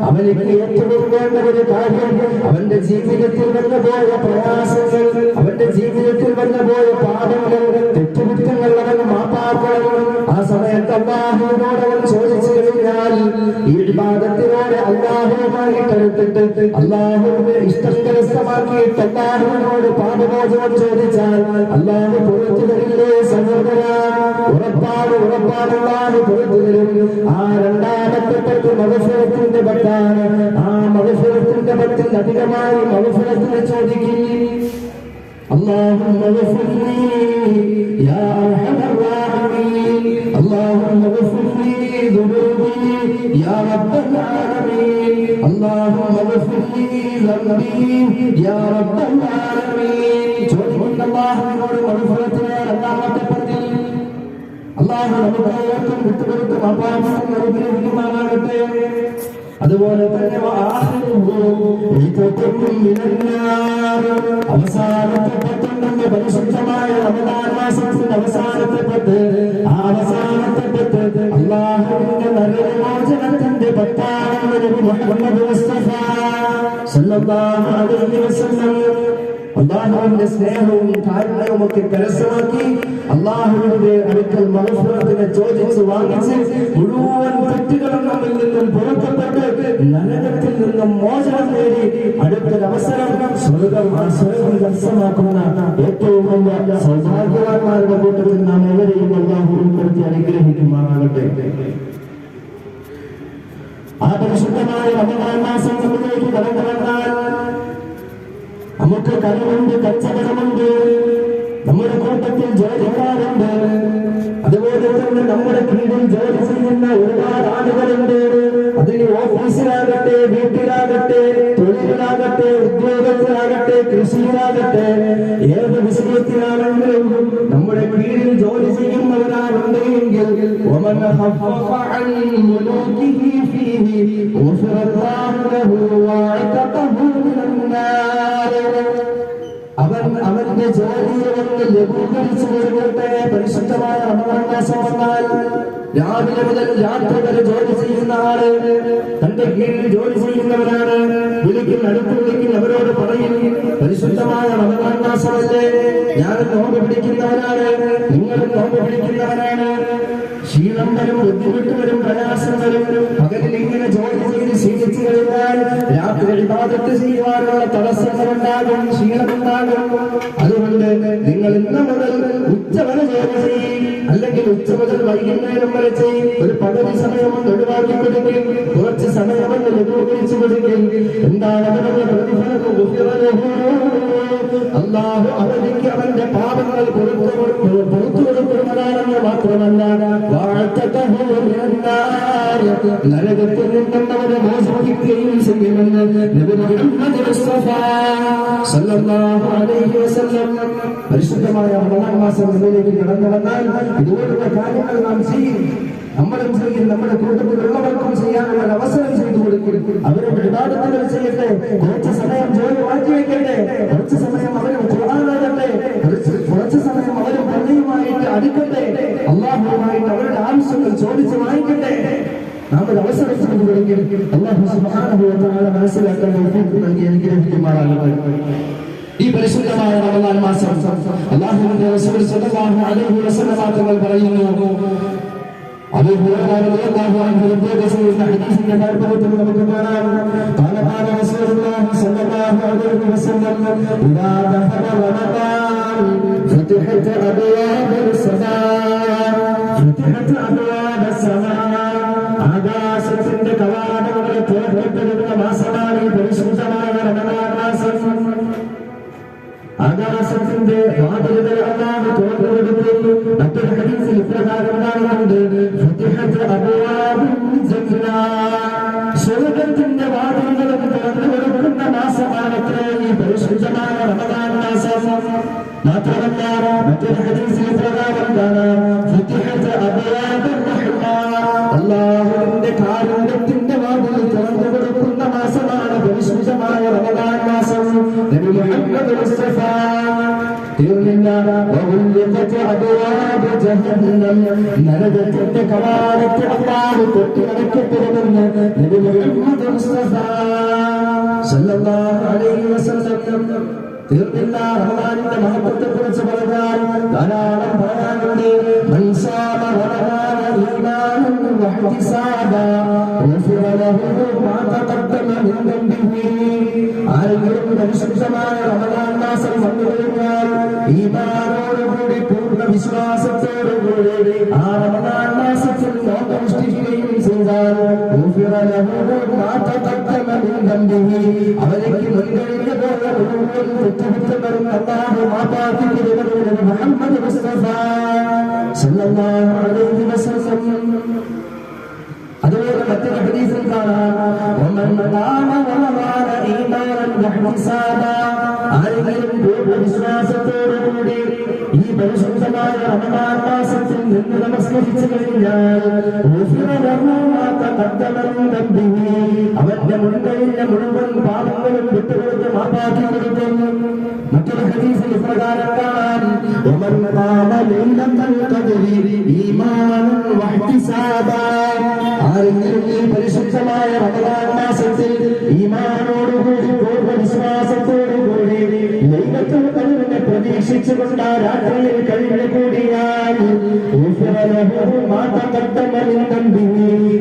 അവനിക്ക് ഏറ്റവും വേണ്ട ഒരു കാര്യം അവന്റെ ജീവിതത്തിൽ വന്നുപോയ പ്രയാസങ്ങൾ, അവന്റെ ജീവിതത്തിൽ വന്നുപോയ പാപങ്ങൾ, തെറ്റുകുറ്റങ്ങൾ അവൻ മാപ്പാക്കണം. ആ സമയത്ത് അല്ലാഹുവിനോട് അവൻ ചോദിച്ചു കഴിഞ്ഞാൽ ഈ ഇബാദത്തിനോട് അല്ലാഹുവുമായി കരുത്തിട്ട് അല്ലാഹുവിന്റെ ഇഷ്ടം കരസ്ഥമാക്കിയിട്ട് അല്ലാഹുവിനോട് പാപമോചനം ചോദിച്ചാൽ അല്ലാഹു പുറത്തു തരില്ലേ സഹോദര? ഉറപ്പാണ് അല്ലാഹു പുറത്തു തരും. ആ രണ്ടാമത്തെ 10 മഗ്ഫിറത്തിന്റെ 10. ആ മഗ്ഫിറത്തിന്റെ 10 അധികമായി മഗ്ഫിറത്തിനെ ചോദിക്കും. اللهم اغفر لي يا ارحم الراحمين. اللهم اغفر لي ذنوبي يا رب العالمين. اللهم اغفر لي ذنبي يا رب العالمين. ചോദിക്കുന്ന അല്ലാഹുവിനോട് മഗ്ഫിറത്തിനെ രണ്ടാമത്തെ 10. അല്ലാഹു നമുക്ക് ഏവർക്കും വിട്ടുകൊടുത്ത് പാപങ്ങൾ അനുഗ്രഹിക്കുമാറാകട്ടെ. അതുപോലെ തന്നെ അവസാനത്തെ 10 പരിശുദ്ധമായ റമദാൻ മാസത്തിന്റെ അവസാനത്തെ 10. ആ അവസാനത്തെ 10 അല്ലാഹുവിന്റെ നരകമോചനത്തിന്റെ 10 മുഹമ്മദ് മുസ്തഫ സല്ലല്ലാഹു അലൈഹി വസല്ലം. അല്ലാഹുവിന്റെ സ്നേഹവും കാരുണ്യവും ഒക്കെ കരസ്ഥമാക്കി അല്ലാഹുവിന്റെ അടുക്കൽ മഗ്ഫിറത്തിനെ ചോദിച്ച് വാങ്ങിച്ച് മുഴുവൻ തെറ്റുകളും നമ്മിൽ നിന്നും പുറത്തപ്പെട്ട് നരകത്തിൽ നിന്നും മോചനം നേടി അടുത്തൊരവസരം സ്വർഗം കരസ്ഥമാക്കുന്ന ഏറ്റവും വലിയ സൗഭാഗ്യവാന്മാരുടെ കൂട്ടത്തിൽ നാം എവരെയും അല്ലാഹു ഉൾപ്പെടുത്തി അനുഗ്രഹിക്കുമാറാകട്ടെ. ആ പരിശുദ്ധമായ റമദാൻ മാസം നമ്മിലേക്ക് കടന്നു വന്നാൽ നമുക്ക് കടമുണ്ട്, കച്ചവടമുണ്ട്, നമ്മുടെ കൂട്ടത്തിൽ ജോലിക്കാരുണ്ട്, അതുപോലെ തന്നെ നമ്മുടെ കീഴിൽ ജോലി ചെയ്യുന്ന ഒരുപാട് ആളുകളുണ്ട്. അതിന് ഓഫീസിലാകട്ടെ, വീട്ടിലാകട്ടെ, തൊഴിലാകട്ടെ, ഉദ്യോഗത്തിലാകട്ടെ, കൃഷിയിലാകട്ടെ, ഏത് വിഷയത്തിലാണെങ്കിലും നമ്മുടെ കീഴിൽ ജോലി ചെയ്യുന്നവരാണുണ്ട് എങ്കിൽ അവന്റെ ജോലിയെ വന്ന് ലഘൂകരിച്ചു കൊടുക്കട്ടെ. പരിശുദ്ധമായ റമദാൻ മാസം വന്നാൽ രാവിലെ മുതൽ രാത്രി വരെ ജോലി ചെയ്യുന്ന ആള്, തന്റെ കീഴിൽ ജോലി ചെയ്യുന്നവരാണ്. അടുത്ത് വിളിക്കുന്നവരോട് പറയും, പരിശുദ്ധമായ റമദാൻ മാസമല്ലേ, ഞാൻ നോമ്പ് പിടിക്കുന്നവരാണ്, നിങ്ങളും നോമ്പ് പിടിക്കുന്നവരാണ്. ക്ഷീണം വരും, ബുദ്ധിമുട്ട് വരും, പ്രയാസം വരും. പകലിൽ ഇങ്ങനെ ജോലി ചെയ്ത് ക്ഷീണിച്ചു കഴിഞ്ഞാൽ രാത്രി ഇബാദത്ത് ചെയ്യുവാനുള്ള തടസ്സങ്ങളുണ്ടാകും, ക്ഷീണമുണ്ടാകും. അതുകൊണ്ട് നിങ്ങൾ ഇന്ന് മുതൽ ഉച്ചവരെ ജോലി ചെയ്യും, അല്ലെങ്കിൽ ഉച്ച മുതൽ വൈകുന്നേരം വരെ ചെയ്യും. ഒരു പകുതി സമയമൊന്ന് ഒഴിവാക്കി കൊടുക്കും, കുറച്ച് സമയമൊന്ന് ലഘൂകരിച്ചു കൊടുക്കും. എന്താണ് അവരുടെ പ്രതിഫലം? അല്ലാഹു അവനിക്ക് അവന്റെ പാപങ്ങൾ പുറത്തു കൊടുക്കുന്നതാണെന്ന് മാത്രമല്ല, നരകത്തിൽ നിന്നും അവരെ മോചിപ്പിക്കുകയും ചെയ്യുമെന്ന് നബി മുഹമ്മദ് മുസ്തഫ സല്ലല്ലാഹു അലൈഹി വസല്ലം. പരിശുദ്ധമായ റമദാൻ മാസം നമ്മിലേക്ക് കടന്നു വന്നാൽ ഇതുപോലുള്ള കാര്യങ്ങൾ നാം ചെയ്യും, നമ്മളും ചെയ്യും, നമ്മുടെ കൂട്ടത്തിലുള്ളവർക്കും ചെയ്യാനുള്ള അവസരം ചെയ്തു കൊടുക്കും. അവരുടെ ഇബാദത്തുകൾ ചെയ്യട്ടെ, കുറച്ച് സമയം ജോലി മാറ്റിവെക്കട്ടെ, കുറച്ച് സമയം അവരും ഖുർആനാകട്ടെ, കുറച്ച് സമയം അവരും പള്ളിയുമായിട്ട് അടുക്കട്ടെ, അല്ലാഹുവുമായിട്ട് അവരുടെ ആവശ്യങ്ങൾ ചോദിച്ച് വാങ്ങിക്കട്ടെ. നാം ഒരു അവസരം ചെയ്തു കൊടുക്കും. അല്ലാഹു സുബ്ഹാനഹു വ തആല മനസ്സിലാക്കാൻ തൗഫീഖ് നൽകി അനുഗ്രഹിക്കുമാറാകട്ടെ. ഈ പരിശുദ്ധമായ റമദാൻ മാസം അല്ലാഹുവിന്റെ റസൂൽ സല്ലല്ലാഹു അലൈഹി വസല്ലം തങ്ങൾ പറയുന്നു, أبي هريرة رضي الله عنه يقول حديث كتابة നമുക്ക് കാണാം قال رسول الله صلى الله عليه وسلم إذا دخل رمضان فتحت أبواب السماء ആകാശത്തിന്റെ കവാടങ്ങൾ തുറക്കപ്പെടുന്ന മാസമാണ് പരിശുദ്ധമായ റമദാൻ മാസം. ആകാശത്തിന്റെ വാതിലുകൾ അല്ലാഹു തുറന്നു കൊടുത്തു. മറ്റൊരു ഹദീസിൽ ഇപ്രകാരം പറയുന്നുണ്ട്, ഫുതിഹത് അബ്വാബുൽ ജന്ന, സ്വർഗ്ഗത്തിന്റെ വാതിലുകൾ തുറന്നു കൊടുക്കുന്ന മാസമാണത്രേ ഈ പരിശുദ്ധമായ റമദാൻ മാസം. മാത്രമല്ല മറ്റൊരു ഹദീസിൽ ഇപ്രകാരം കാണാം, ഫുതിഹത് അബ്വാബുർ റഹ്മ, അല്ലാഹുവിന്റെ കാരുണ്യത്തിന്റെ വാതിൽ തുറന്നു കൊടുക്കുന്ന മാസമാണ് പരിശുദ്ധമായ റമദാൻ മാസം. നബി മുഹമ്മദ് മുസ്തഫ നരകത്തിന്റെ കവാടത്തെ അല്ലാഹു തൊട്ടുടക്കപ്പെടുമെന്ന് നബി മുഹമ്മദ് മുസ്തഫ സല്ലല്ലാഹു അലൈഹി വസല്ലം. തീർന്നില്ല റമദാനിന്റെ മഹത്വത്തെ കുറിച്ച് പറഞ്ഞാൽ ധാരാളം പറയാനുണ്ട്. മൻസാമ റമദാന ഈമാനൻ വഹ്തിസാബാ ഗുഫിറ ലഹു മാ തഖദ്ദമ മിൻ ദംബിഹി. ആരെങ്കിലും പരിശുദ്ധമായ റമദാൻ മാസം വന്നു കഴിഞ്ഞാൽ ഈമാനോടുകൂടി പൂർണ്ണ വിശ്വാസത്തോടുകൂടി ആ റമദാൻ മാസത്തിൽ നോക്കനുഷ്ഠിക്കുകയും ചെയ്താൽ ഗുഫിറ ലഹു മാ തഖദ്ദമ മിൻ ദംബിഹി, അവർക്ക് മുൻകഴിഞ്ഞ പോലെ മുഴുവൻ തെറ്റുകുറ്റങ്ങളും അല്ലാഹു മാപ്പാക്കി തരുമെന്ന് മുഹമ്മദ് മുസ്തഫ സല്ലല്ലാഹു അലൈഹി വസല്ലം. അതുപോലെ മറ്റൊരു ഹദീസിൽ കാണാം, വമൻ ഖാമ റമദാന ഈമാനൻ വഹ്തിസാബാ, ആരെങ്കിലും പൂർണ്ണ വിശ്വാസത്തോടുകൂടി ഈ പരിശുദ്ധമായ റമദാൻ മാസത്തിൽ നിന്ന് നമസ്കരിച്ചു കഴിഞ്ഞാൽ ഗുഫിറ ലഹു മാ തഖദ്ദമ മിൻ ദംബിഹി, അവന്റെ മുൻകഴിഞ്ഞ മുഴുവൻ പാപങ്ങളും വിട്ടുകൊടുത്ത് മാപ്പാക്കി കൊടുക്കുന്നു. മറ്റൊരു ഹദീസിൽ ഇപ്രകാരം കാണാം, വമൻ ഖാമ ലൈലത്തൽ ഖദ്രി ഈമാനൻ വഹ്തിസാബാ, ആരെങ്കിലും ഈ പരിശുദ്ധമായ റമദാൻ മാസത്തിൽ ഈമാനോടുകൂടി പൂർണ്ണ വിശ്വാസത്തോടുകൂടി ലൈലത്തുൽ ഖദ്റിനെ പ്രതീക്ഷിച്ചുകൊണ്ട് ആ രാത്രിയിൽ കഴിഞ്ഞു കൂടിയാൽ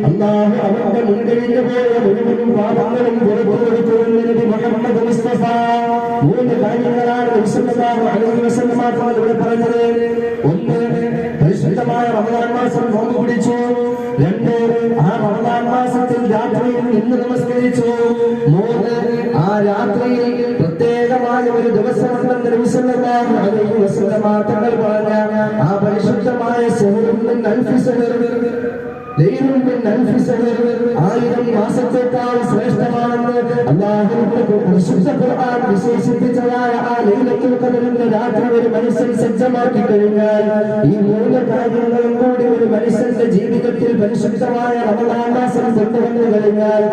അല്ലാഹു അവന്റെ മുൻകഴിഞ്ഞു പോയ മുഴുവൻ പാപങ്ങളും പുറത്തു കൊടുക്കുമെന്ന് നബി മുഹമ്മദ് മുസ്തഫ. മൂന്ന് കാര്യങ്ങളാണ് നബി സല്ലല്ലാഹു അലൈഹി വസല്ലം ഇവിടെ പറഞ്ഞത്. ഒന്ന്, പരിശുദ്ധമായ റമദാൻ മാസം നോമ്പ് പിടിച്ചു. രണ്ട്, ആ റമദാൻ മാസത്തിൽ രാത്രിയിൽ നിന്ന് നമസ്കരിച്ചു. മൂന്ന്, ആ രാത്രിയിൽ പ്രത്യേകമായ ഒരു ദിവസമുണ്ടെന്ന് നബി സല്ലല്ലാഹു അലൈഹി വസല്ലം തങ്ങൾ പറഞ്ഞ ആ പരിശുദ്ധമായ സഹറുൻ മിൻ അൽഫി സഹർ, ലൈലുൻ മിൻ അൽഫി സഹർ, 1000 മാസത്തേക്കാൾ ശ്രേഷ്ഠമാണെന്ന് അല്ലാഹുവിന്റെ പരിശുദ്ധ ഖുർആൻ വിശേഷിപ്പിച്ചതായ ആ ലൈലത്തുൽ ഖദ്റിന്റെ രാത്രി ഒരു മനുഷ്യൻ സജ്ജമാക്കി കഴിഞ്ഞാൽ ഈ മൂന്ന് കാര്യങ്ങളും കൂടി ഒരു മനുഷ്യന്റെ ജീവിതത്തിൽ പരിശുദ്ധമായ റമദാൻ മാസം കൊണ്ടുവന്നു കഴിഞ്ഞാൽ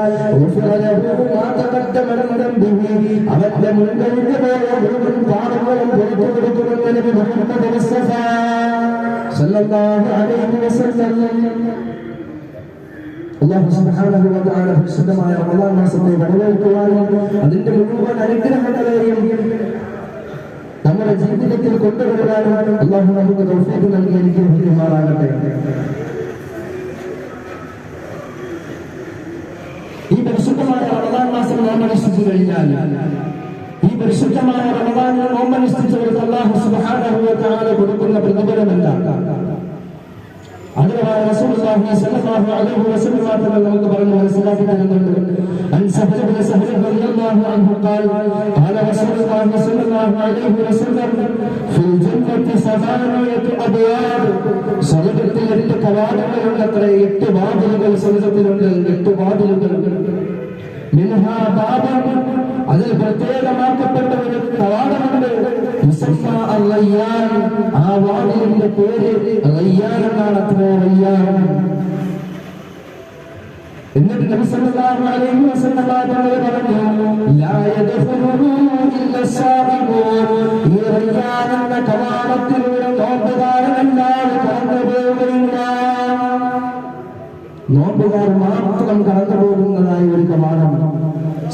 അവന്റെ മുൻകഴിഞ്ഞു പോയ മുഴുവൻ പാപങ്ങളും പുറത്തു കൊടുക്കുമെന്ന് നബി മുഹമ്മദ് മുസ്തഫ സല്ലല്ലാഹു അലൈഹി വസല്ലം. അല്ലാഹു സുബ്ഹാനഹു വ തആല പരിശുദ്ധമായ റമദാൻ മാസത്തെ വരവേൽക്കുവാനും അതിന്റെ മുഴുവൻ അനുഗ്രഹങ്ങളെയും നമ്മുടെ ജീവിതത്തിൽ കൊണ്ടുവരാനും അല്ലാഹു നമുക്ക് തൗഫീഖ് നൽകി അനുഗ്രഹിക്കുമാറാകട്ടെ. ഈ പരിശുദ്ധമായ റമദാൻ മാസം നോമ്പനുഷ്ഠിച്ചു കഴിഞ്ഞാൽ ഈ പരിശുദ്ധമായ റമദാൻ നോമ്പനുഷ്ഠിച്ചവർക്ക് അല്ലാഹു സുബ്ഹാനഹു വ തആല കൊടുക്കുന്ന പ്രതിഫലമല്ല. അതിനായി റസൂലുള്ളാഹി സ്വല്ലല്ലാഹു അലൈഹി വസല്ലം നമുക്ക് പറഞ്ഞു മനസ്സിലാക്കി തരുന്നുണ്ട്. അൻ സഹൽ ബിൻ സഹൽ റളിയല്ലാഹു അൻഹു ഖാല ഖാല റസൂലുള്ളാഹി സ്വല്ലല്ലാഹു അലൈഹി വസല്ലം ഫിൽ ജന്നത്തി സമാനിയത്തു അബ്വാബ്, സ്വർഗ്ഗത്തിൽ 8 കവാടങ്ങളുണ്ടത്രേ. 8 വാതിലുകൾ സ്വർഗ്ഗത്തിലുണ്ട്. 8 വാതിലുകൾ. മിൻഹാ ബാബൻ, അതിൽ പ്രത്യേകമാക്കപ്പെട്ട ഒരു കവാടമുണ്ട്. മുസമ്മ അൽ-റയ്യാൻ, ആ വാതിലിന്റെ പേര് റയ്യാൻ എന്നാണ്. അത്രേ റയ്യാൻ. എന്നിട്ട് നബി സല്ലല്ലാഹു അലൈഹി വസല്ലം പറഞ്ഞു, ലാ യദ്ഖുലുഹു ഇല്ല സ്വാഇമൂൻ, ഈ റയ്യാൻ എന്ന കവാടത്തിലൂടെ നോമ്പുകാരനല്ലാതെ കടന്നു പോവുകയില്ല. നോമ്പുകാർ മാത്രം കടന്നു പോകുന്നതായ ഒരു കവാടം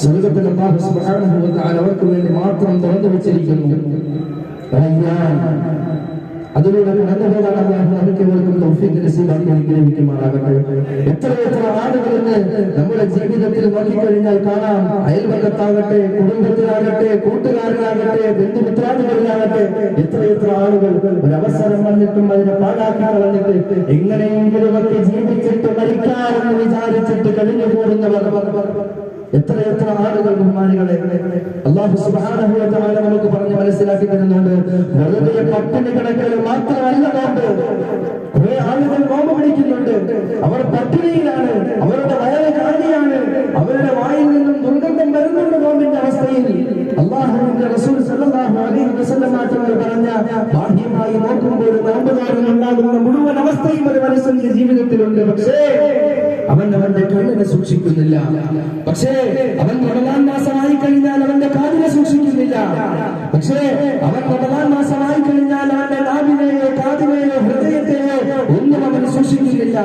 സ്വർഗ്ഗത്തിൽ അല്ലാഹു സുബ്ഹാനഹു വ തആല അവർക്ക് വേണ്ടി മാത്രം തുറന്നു വെച്ചിരിക്കുന്നു. റയ്യാൻ, അതിലൂടെ കടന്നു പോകാൻ അല്ലാഹു നമുക്ക് തൗഫീഖ് നസീബാക്കി അനുഗ്രഹിക്കുമാറാകട്ടെ. എത്ര ആളുകളെന്ന് നമ്മുടെ ജീവിതത്തിൽ നോക്കിക്കഴിഞ്ഞാൽ കാണാം. അയൽപക്കത്താകട്ടെ, കുടുംബത്തിലാകട്ടെ, കൂട്ടുകാരനാകട്ടെ, ബന്ധുമിത്രാദികളിലാകട്ടെ, എത്ര ആളുകൾ ഒരവസരം വന്നിട്ടും അതിനെ പാഴാക്കി കളഞ്ഞിട്ട് എങ്ങനെയെങ്കിലും ഒക്കെ ജീവിച്ചിട്ട് മരിക്കാമെന്ന് വിചാരിച്ചിട്ട് കഴിഞ്ഞു കൂടുന്നവർ എത്ര ആളുകൾ. ബഹുമാനികളെ, അല്ലാഹു സുബ്ഹാനഹു വ തആല നമുക്ക് പറഞ്ഞ് മനസ്സിലാക്കി തരുന്നുണ്ട്. വെറുതെ പട്ടിണി കിടക്കൽ മാത്രമല്ല നോമ്പ്. കുറെ ആളുകൾ നോമ്പ് പിടിക്കുന്നുണ്ട്, അവർ പട്ടിണിയിലാണ്, അവരുടെ വയറ് കാലിയാണ്, അവരുടെ വായിൽ നിന്നും ദുർഗന്ധം വരുന്നുണ്ട്. നോമ്പിന്റെ അവസ്ഥയിൽ അല്ലാഹുവിന്റെ റസൂൽ സല്ലല്ലാഹു അലൈഹി വസല്ലം തങ്ങൾ പറഞ്ഞ ബാഹ്യമായി നോക്കുമ്പോൾ നോമ്പുകാരൻ ഉണ്ടാകുന്ന മുഴുവൻ അവസ്ഥയും ഒരു മനുഷ്യന്റെ ജീവിതത്തിലുണ്ട്. പക്ഷേ അവന്റെ കണ്ണിനെ സൂക്ഷിക്കുന്നില്ല. പക്ഷേ അവൻ റമദാൻ മാസമായി കഴിഞ്ഞാൽ അവന്റെ കാതിനെ സൂക്ഷിക്കുന്നില്ല. പക്ഷേ അവൻ റമദാൻ മാസമായി കഴിഞ്ഞാൽ അവന്റെ നാവിനെയോ കാതിനെയോ ഹൃദയത്തെയോ ഒന്നും അവൻ സൂക്ഷിക്കുന്നില്ല.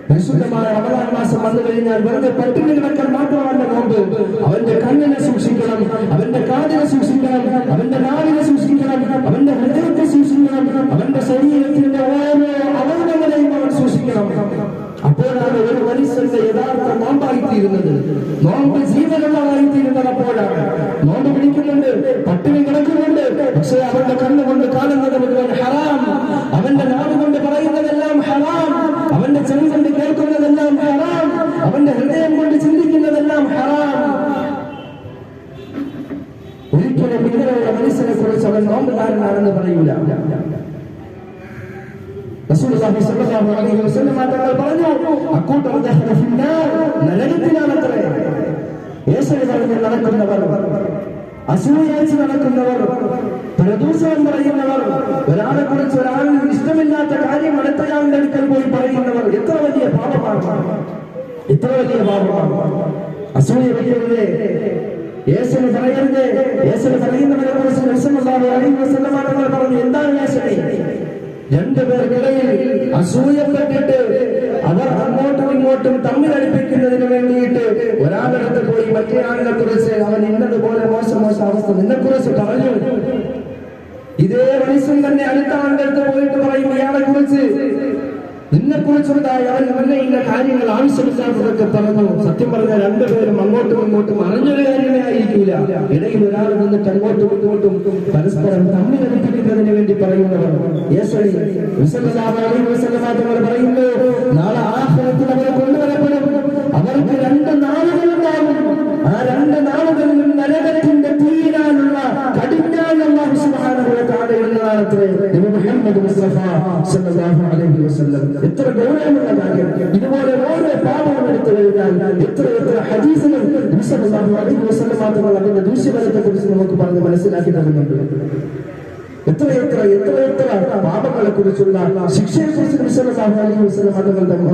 പരിശുദ്ധമായ റമദാൻ മാസം വന്നു കഴിഞ്ഞാൽ വെറുതെ പട്ടിണി കിടക്കാൻ മാത്രമല്ല നോമ്പ്. അവന്റെ കണ്ണിനെ സൂക്ഷിക്കണം, അവന്റെ കാതിനെ സൂക്ഷിക്കണം, അവന്റെ നാവിനെ സൂക്ഷിക്കണം, അവന്റെ ഹൃദയത്തെ സൂക്ഷിക്കണം, അവന്റെ ശരീരത്തിന്റെ ഓരോ അവയവങ്ങളെയും അവൻ സൂക്ഷിക്കണം. അപ്പോഴാണ് ഒരു മനുഷ്യന്റെ യഥാർത്ഥ നോമ്പായിത്തീരുന്നത്, നോമ്പ് ജീവനുള്ളതായിത്തീരുന്നത്. അപ്പോഴാണ് നോമ്പ് പിടിക്കുന്നുണ്ട്, പട്ടിണി കിടക്കുന്നുണ്ട്, പക്ഷേ അവന്റെ കണ്ണുകൊണ്ട് കാണുന്നത് മുഴുവൻ ഹറാം, അവന്റെ നാവ് കൊണ്ട് പറയുന്നതെല്ലാം ഹറാം, അവന്റെ ചെവി കൊണ്ട് കേൾക്കുന്നതെല്ലാം ഹറാം, അവന്റെ ഹൃദയം കൊണ്ട് ചിന്തിക്കുന്നതെല്ലാം ഹറാം. ഒരിക്കലും ഇങ്ങനെയുള്ള മനുഷ്യനെ കുറിച്ച് അവൻ നോമ്പുകാരനാണെന്ന് പറയൂല. റസൂലുള്ളാഹി സ്വല്ലല്ലാഹു അലൈഹി വസല്ലം തങ്ങൾ പറഞ്ഞു, അക്കൂട്ടർ ദഖല ഫിന്നാർ, നരകത്തിലാണത്രേ. യേശുവിനെ പറഞ്ഞ് നടക്കുന്നവർ, അസൂയച്ച് നടക്കുന്നവർ, പ്രദൂഷണം പറയുന്നവർ, ഒരാളെ കുറിച്ച് ഒരാളിന് ഇഷ്ടമില്ലാത്ത കാര്യം അടുത്തയാളുടെ അടുക്കൽ പോയി പറയുന്നവർ, എത്ര വലിയ പാപമാണ്, എത്ര വലിയ പാപമാണ്. അസൂയ വയ്ക്കരുതേ, യേശുവിനെ പറയരുതേ. യേശുവിനെ പറയുന്നവരെ കുറിച്ച് റസൂലുള്ളാഹി അലൈഹി വസല്ലം തങ്ങൾ പറഞ്ഞു, എന്താണ് യേശുവിനെ? രണ്ടുപേർക്കിടയിൽ അസൂയപ്പെട്ടിട്ട് അവർ അങ്ങോട്ടും ഇങ്ങോട്ടും തമ്മിലടിപ്പിക്കുന്നതിന് വേണ്ടിയിട്ട് ഒരാളെടുത്ത് പോയി മറ്റേ ആളിനെ കുറിച്ച് അവൻ ഇന്നതുപോലെ മോശം അവസ്ഥ നിന്നെ കുറിച്ച് പറഞ്ഞു. ഇതേ മനുഷ്യൻ തന്നെ അടുത്ത ആളുടെ അടുത്ത് പോയിട്ട് പറയും, ഇയാളെ കുറിച്ച് നിന്നെ കുറിച്ചുണ്ടായി അവൻ ഇന്ന കാര്യങ്ങൾ ആവശ്യമില്ലാത്തതൊക്കെ പറഞ്ഞു. സത്യം പറഞ്ഞാൽ രണ്ടുപേരും അങ്ങോട്ടും ഇങ്ങോട്ടും അറിഞ്ഞൊരു കാര്യമേ ആയിരിക്കില്ല. ഇടയിൽ ഒരാൾ നിന്നിട്ട് അങ്ങോട്ടും ഇങ്ങോട്ടും പരസ്പരം തമ്മിലടിപ്പിക്കുന്നതിന് വേണ്ടി പറയുന്നവർ. തങ്ങൾ പറയുന്നു, നാളെ ആഖിറത്തിൽ അവരെ കൊണ്ടുവരപ്പെടും. അവർക്ക് രണ്ട് നാളുകളുണ്ടാകും. ആ രണ്ട് നാളുകളിലും നരകത്തിന്റെ തീരാനുള്ള കടിഞ്ഞാൻ അല്ലാഹു സുബ്ഹാനഹു വ തആല എന്നതാണത്രേ നബി മുഹമ്മദ് മുസ്തഫ സല്ലല്ലാഹു അലൈഹി വസല്ലം. എത്ര ഗൗരവമുള്ള കാര്യം! ഇതുപോലെ ഓരോ പാപങ്ങൾ എടുത്തു കഴിഞ്ഞാൽ എത്ര ഹദീസുകൾ നബി സല്ലല്ലാഹു അലൈഹി വസല്ലം തങ്ങൾ അതിന്റെ ദൂഷ്യഫലത്തെ കുറിച്ച് നമുക്ക് പറഞ്ഞ് മനസ്സിലാക്കി തരുന്നുണ്ട്. എത്ര പാപങ്ങളെ കുറിച്ചുള്ള ശിക്ഷയെ കുറിച്ച് നബി സല്ലല്ലാഹു അലൈഹി വസല്ലം തങ്ങൾ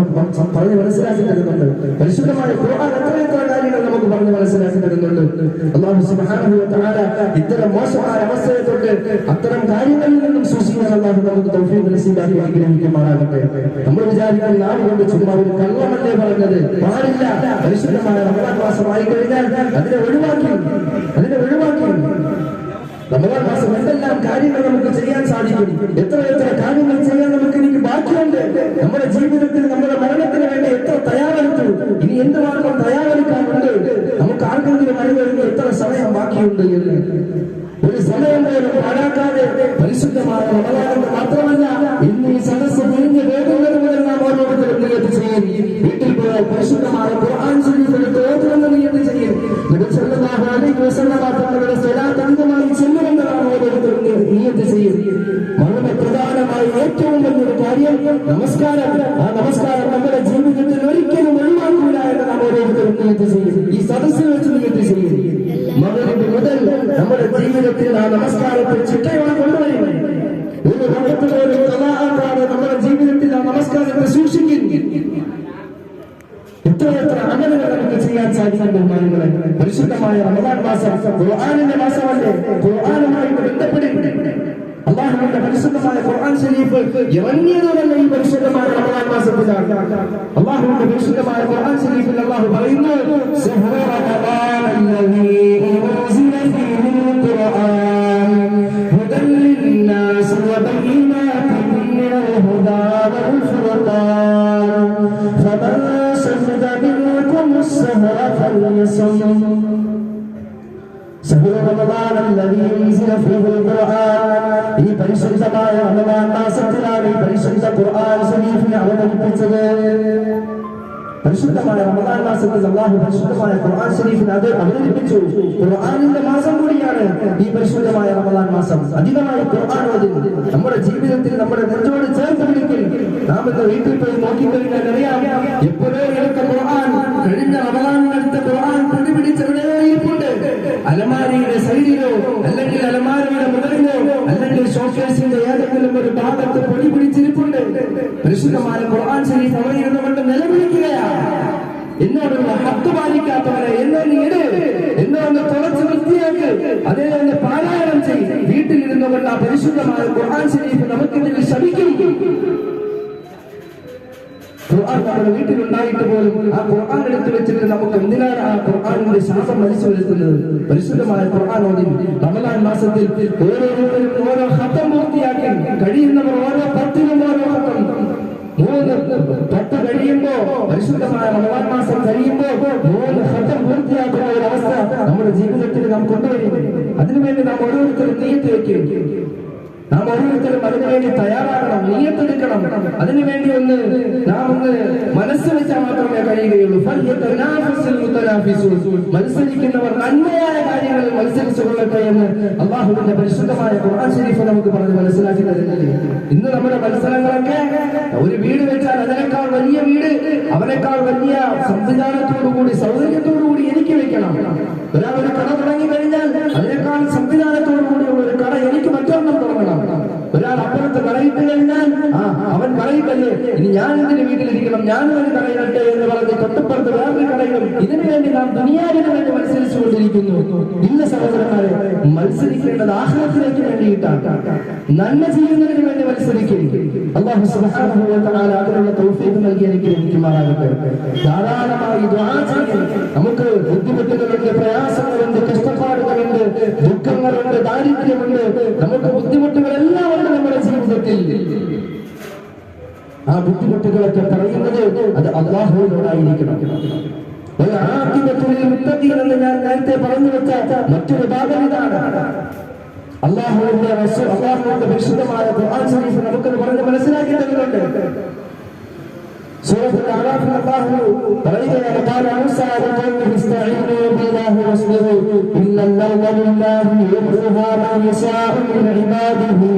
പറഞ്ഞ് മനസ്സിലാക്കി തരുന്നുണ്ട്. പരിശുദ്ധമായ ഖുർആൻ എത്ര കാര്യങ്ങൾ നമുക്ക് പറഞ്ഞ് മനസ്സിലാക്കി തരുന്നുണ്ട്. അല്ലാഹു സുബ്ഹാനഹു വ തആല ഇത്തരം മോശമായ അവസ്ഥയെ തൊട്ട് അത്തരം കാര്യങ്ങളിൽ നിന്നും സൂക്ഷിക്കാൻ അല്ലാഹു നമുക്ക് തൗഫീഖ് നസീബാക്കി അനുഗ്രഹിക്കുമാറാകട്ടെ. നമ്മൾ വിചാരിക്കാൻ നാം കൊണ്ട് ചുമ്മാ ഒരു കള്ളമല്ലേ പറഞ്ഞത്, പാടില്ല. പരിശുദ്ധമായ റമദാൻ മാസമായി കഴിഞ്ഞാൽ അതിനെ ഒഴിവാക്കി റമദാൻ മാസം എന്തെല്ലാം കാര്യങ്ങൾ നമുക്ക് ചെയ്യാൻ സാധിക്കും, എത്ര കാര്യങ്ങൾ ചെയ്യാൻ നമുക്ക് എനിക്ക് ബാക്കിയുണ്ട്. നമ്മുടെ ജീവിതത്തിൽ നമ്മുടെ മരണത്തിന് വേണ്ടി എത്ര തയ്യാറെടുത്തു, ഇനി എന്തുമാത്രം തയ്യാറെടുക്കാനുണ്ട്, നമുക്ക് ആർക്കെങ്കിലും അറിയുന്ന എത്ര സമയം ബാക്കിയുണ്ട് എന്ന് ഒരു സമയം പോലും പാഴാക്കാതെ പരിശുദ്ധമായ റമദാനിന് മാത്രമല്ല ഇന്ന് ഈ സദസ്സ് പിരിഞ്ഞ് പോകുന്നത് മുതൽ നാം ഓരോരുത്തരും നിയത്ത് ചെയ്യും. വീട്ടിൽ പോയാൽ പരിശുദ്ധമായ ഖുർആൻ ശരീഫ് എടുത്ത് ഓതുമെന്ന് നിയത്ത് ചെയ്യും. നബി സല്ലല്ലാഹു അലൈഹി വസല്ലം തങ്ങളുടെ സ്വലാത്ത് അന്ധമായി ചെല്ലുമെന്നതാണ് ഓരോരുത്തരും നിയത്ത് ചെയ്യും. വളരെ പ്രധാനമായി ഏറ്റവും വലിയൊരു കാര്യം നമസ്കാരം. ആ നമസ്കാരം നമ്മുടെ ജീവിതത്തിൽ ഒരിക്കലും ഒഴിവാക്കൂല എന്ന് നാം ഓരോരുത്തരും നിയത്ത് ചെയ്യും. ഈ സദസ്സിൽ വെച്ച് നിയത്ത് ചെയ്യും. മഗ്‌രിബ് മുതൽ നമ്മുടെ ജീവിതത്തിൽ ആ നമസ്കാരത്തെ ചിട്ടയോടെ കൊണ്ടുവരും. ഒരു വക്കത്തിലൊരു ഖളാഅത്താതെ നമ്മുടെ ജീവിതത്തിൽ ആ നമസ്കാരത്തെ സൂക്ഷിക്കും. എത്ര അമലുകൾ നമുക്ക് ചെയ്യാൻ സാധിക്കുന്നുണ്ട്. പരിശുദ്ധമായ റമദാൻ മാസം ഖുർആനിന്റെ മാസമല്ലേ, ഖുർആനുമായിട്ട് ബന്ധപ്പെടും. അല്ലാഹുവിന്റെ പരിശുദ്ധമായ ഖുർആൻ ശരീഫ് ഇറങ്ങിയത് തന്നെ ഈ പരിശുദ്ധമായ റമദാൻ മാസത്തിലാണ്. അല്ലാഹുവിന്റെ പരിശുദ്ധമായ ഖുർആൻ ശരീഫിൽ അല്ലാഹു പറയുന്നു, ശഹ്റു റമദാനല്ലദീ ഉൻസില ഫീഹിൽ ഖുർആൻ ഹുദൻ ലിന്നാസ് വബയ്യിനാതിൻ മിനൽ ഹുദാ വൽ ഫുർഖാൻ فليصم شهر رمضان الذي أنزل فيه القرآن ഈ പരിശുദ്ധമായ റമദാൻ മാസത്തിലാണ് ഈ പരിശുദ്ധ ഖുർആൻ ശരീഫിനെ അവതരിപ്പിച്ചത്. പരിശുദ്ധമായ റമദാൻ മാസത്തിൽ അല്ലാഹു പരിശുദ്ധമായ ഖുർആൻ ശരീഫിനെ അവതരിപ്പിച്ചു. ഖുർആനിന്റെ മാസം കൂടിയാണ് ഈ പരിശുദ്ധമായ റമദാൻ മാസം. അധികമായി ഖുർആൻ ഓതി നമ്മുടെ ജീവിതത്തിൽ നമ്മുടെ നെഞ്ചോട് ചേർത്ത് പിടിക്കൽ. നാം ഇന്ന് വീട്ടിൽ പോയി നോക്കിക്കഴിഞ്ഞാൽ അറിയാം, എപ്പോഴോ എടുത്ത ഖുർആൻ കഴിഞ്ഞ റമദാനിനടുത്ത ഖുർആൻ പിടിപിടിച്ചെവിടെ ഇരിപ്പുണ്ട്. അലമാരിയുടെ സൈഡിലോ അല്ലെങ്കിൽ അലമാരിയുടെ മുകളിലോ അല്ലെങ്കിൽ ഷോക്കേസിന്റെ ഏതെങ്കിലും ഒരു ഭാഗത്ത് പൊടി പിടിച്ചിരിപ്പുണ്ട്. പരിശുദ്ധമായ ഖുർആൻ ശരീഫ് അവിടെ ഇരുന്നുകൊണ്ട് നിലവിളിക്കുകയാണ്, എന്നോടുള്ള ഹത്ത് പാലിക്കാത്തവരെ എന്നെ നീ ഇട്, എന്നോട് തുറച്ച് വൃത്തിയാക്ക്, അതേ തന്നെ പാരായണം ചെയ്യും. വീട്ടിലിരുന്നുകൊണ്ട് ആ പരിശുദ്ധമായ ഖുർആൻ ശരീഫ് നമുക്കിതിൽ ശമിക്കും. ഖുർആൻ നമ്മുടെ വീട്ടിലുണ്ടായിട്ട് പോലും ആ ഖുർആൻ എടുത്തു വെച്ചിട്ട് നമുക്ക് എന്തിനാണ് ആ ഖുർആനിന്റെ ശാസം വലിച്ചു വരുത്തുന്നത്? പരിശുദ്ധമായ ഖുർആൻ ഓതി റമദാൻ മാസത്തിൽ ഓരോരുത്തരും ഓരോ ഖത്തം പൂർത്തിയാക്കി, കഴിയുന്നവർ ഓരോ 10 ഓരോ ഖത്തം 3 കഴിയുമ്പോ പരിശുദ്ധമായ റമദാൻ മാസം കഴിയുമ്പോ 3 ഖത്തം പൂർത്തിയാക്കുന്ന ഒരു അവസ്ഥ നമ്മുടെ ജീവിതത്തിൽ നാം കൊണ്ടുവരും. അതിനുവേണ്ടി നാം ഓരോരുത്തരും നിയ്യത്ത് വെക്കും. നാം ഓരോരുത്തരും അതിനുവേണ്ടി തയ്യാറാകണം, നിയ്യത്തെടുക്കണം. അതിനുവേണ്ടി നാം മനസ്സ് വെച്ചാൽ മാത്രമേ കഴിയുകയുള്ളൂ. മത്സരിക്കുന്നവർ നന്മയായ കാര്യങ്ങളിൽ മത്സരിച്ചു കൊള്ളട്ടെ എന്ന് അല്ലാഹുവിന്റെ പരിശുദ്ധമായ ഖുർആൻ ശരീഫ് നമുക്ക് പറഞ്ഞ് മനസ്സിലാക്കി തരുന്നത്. ഇന്ന് നമ്മുടെ മത്സരങ്ങളൊക്കെ ഒരു വീട് വെച്ചാൽ അതിനേക്കാൾ വലിയ വീട്, അവനേക്കാൾ വലിയ സംവിധാനത്തോടുകൂടി സൗകര്യത്തോടുകൂടി എനിക്ക് വെക്കണം. ഒരാൾ ഒരു കട തുടങ്ങി കഴിഞ്ഞാൽ അതിനേക്കാൾ സംവിധാനത്തോടുകൂടിയുള്ള ഒരു കട എനിക്ക് മറ്റൊരെണ്ണം തുടങ്ങണം. ഒരാൾ അപ്പുറത്ത് കടയിട്ട് കഴിഞ്ഞാൽ അവൻ കടയിട്ടല്ലേ, ഇനി ഞാൻ ഇതിന് വീട്ടിലിരിക്കണം, ഞാനും ഒരു കടയിടട്ടെ എന്ന് പറഞ്ഞ് തൊട്ടപ്പുറത്ത് വേറൊരു കടയിടും. ഇതിനു വേണ്ടി നാം ദുനിയാവിന് വേണ്ടി മത്സരിച്ചു കൊണ്ടിരിക്കുന്നു. ഇല്ല സഹോദരന്മാരെ, മത്സരിക്കേണ്ടത് ആഖിറത്തിലേക്ക് വേണ്ടിയിട്ടാണ്, നന്മ ചെയ്യുന്നതിന് വേണ്ടി മത്സരിക്കും. അല്ലാഹു സുബ്ഹാനഹു വ തആല അതിനുള്ള തൗഫീഖ് നൽകി അനുഗ്രഹിക്കുമാറാകട്ടെ. ധാരാളമായി ദുആ ചെയ്യും. നമുക്ക് ബുദ്ധിമുട്ടുകളുണ്ട്, പ്രയാസങ്ങളുണ്ട്, കഷ്ടപ്പാടുകളുണ്ട്, ദുഃഖങ്ങളുണ്ട്, ദാരിദ്ര്യമുണ്ട്, നമുക്ക് ബുദ്ധിമുട്ടുകളെല്ലാം ഉണ്ട് നമ്മുടെ ജീവിതത്തിൽ. ആ ബുദ്ധിമുട്ടുകളൊക്കെ പറയുന്നത് അത് അല്ലാഹുവിനോടായിരിക്കണം. എന്ന് ഞാൻ നേരത്തെ പറഞ്ഞു വെച്ച മറ്റൊരു ഭാഗം ഇതാണ്. അല്ലാഹുവിന്റെ പരിശുദ്ധമായ ഖുർആൻ ശരീഫ് നമുക്കത് പറഞ്ഞ് മനസ്സിലാക്കി തരുന്നുണ്ട്. സൂറത്തുൽ അഅറാഫിൽ അല്ലാഹു പറയുകയാണ്, ഖാല മൂസാ ലിഖൗമിഹി ഇസ്തഈനൂ ബില്ലാഹി വസ്ബിറൂ ഇന്നല്ലാഹ ലില്ലാഹി യുഹ്യിഹാ മൻ യശാഉ മിൻ ഇബാദിഹി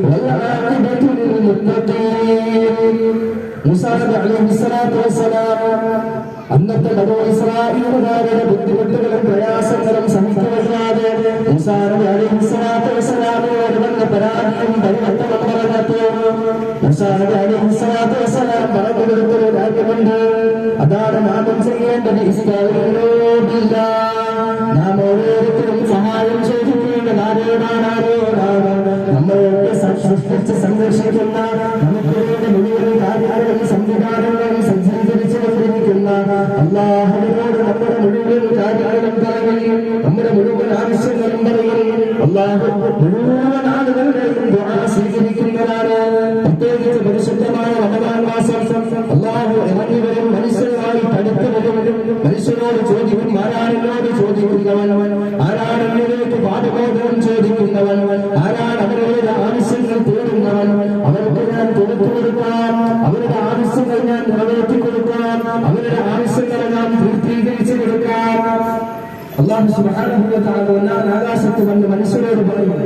വൽ ആഖിബതു ലിൽ മുത്തഖീൻ. മൂസാ നബി അലൈഹിസ്സലാത്തു വസ്സലാം അന്നത്തെ ബനൂ ഇസ്രായേലുകാരുടെ ബുദ്ധിമുട്ടുകളും പ്രയാസങ്ങളും സഹിക്കവയ്യാതെ മൂസാ നബി അലൈഹിസ്സലാത്തു വസ്സലാമിനോട് വന്ന പരാതിയും പരിവർത്തനം പറഞ്ഞപ്പോൾ മൂസാ നബി അലൈഹിസ്സലാത്തു വസ്സലാം പറഞ്ഞു കൊടുത്തൊരു കാര്യമുണ്ട്. അതാണ് നാം ചെയ്യേണ്ടത്. ഇസ്തഈനൂ ബില്ലാഹ്, നാം ഓരോരുത്തരും സഹായം ചോദിക്കേണ്ടത് ആരോടാണ്? നമ്മളൊക്കെ സൃഷ്ടിച്ച് സംരക്ഷിക്കുന്ന, നമുക്ക് വേണ്ടി മുഴുവൻ കാര്യങ്ങളും സംവിധാനങ്ങളും സജ്ജീകരിച്ചു കൊണ്ടിരിക്കുന്ന അല്ലാഹുവിനോട് നമ്മുടെ മുഴുവൻ കാര്യങ്ങളും പറയുകയും നമ്മുടെ മുഴുവൻ ആവശ്യങ്ങളും പറയുകയും അല്ലാഹു മുഴുവൻ ആളുകളുടെയും ദുആ സ്വീകരിക്കുന്നതാണ്. പ്രത്യേകിച്ച് പരിശുദ്ധമായ റമദാൻ മാസം അല്ലാഹു ഇറങ്ങി വരും, മനുഷ്യരുമായി അടുത്ത് വരും, മനുഷ്യനോട് ചോദിക്കും, ആരാണെന്നോട് ചോദിക്കുന്നവൻ, ആരാണ് എന്നിലേക്ക് പാഠബോധനം ചോദിക്കുന്നവൻ, ആരാണ് അവരുടെ ആവശ്യങ്ങൾ തേടുന്നവൻ, അവർക്ക് ഞാൻ കൊടുത്തു കൊടുക്കാം, അവരുടെ ആവശ്യങ്ങൾ ഞാൻ നിറവേറ്റി കൊടുക്കാം, അവരുടെ ആവശ്യങ്ങളെ നാം പൂർത്തീകരിച്ചു കൊടുക്കാം. അല്ലാഹു സുബ്ഹാനഹു വ തആല ആകാശത്ത് വന്ന് മനുഷ്യരോട് പറയും,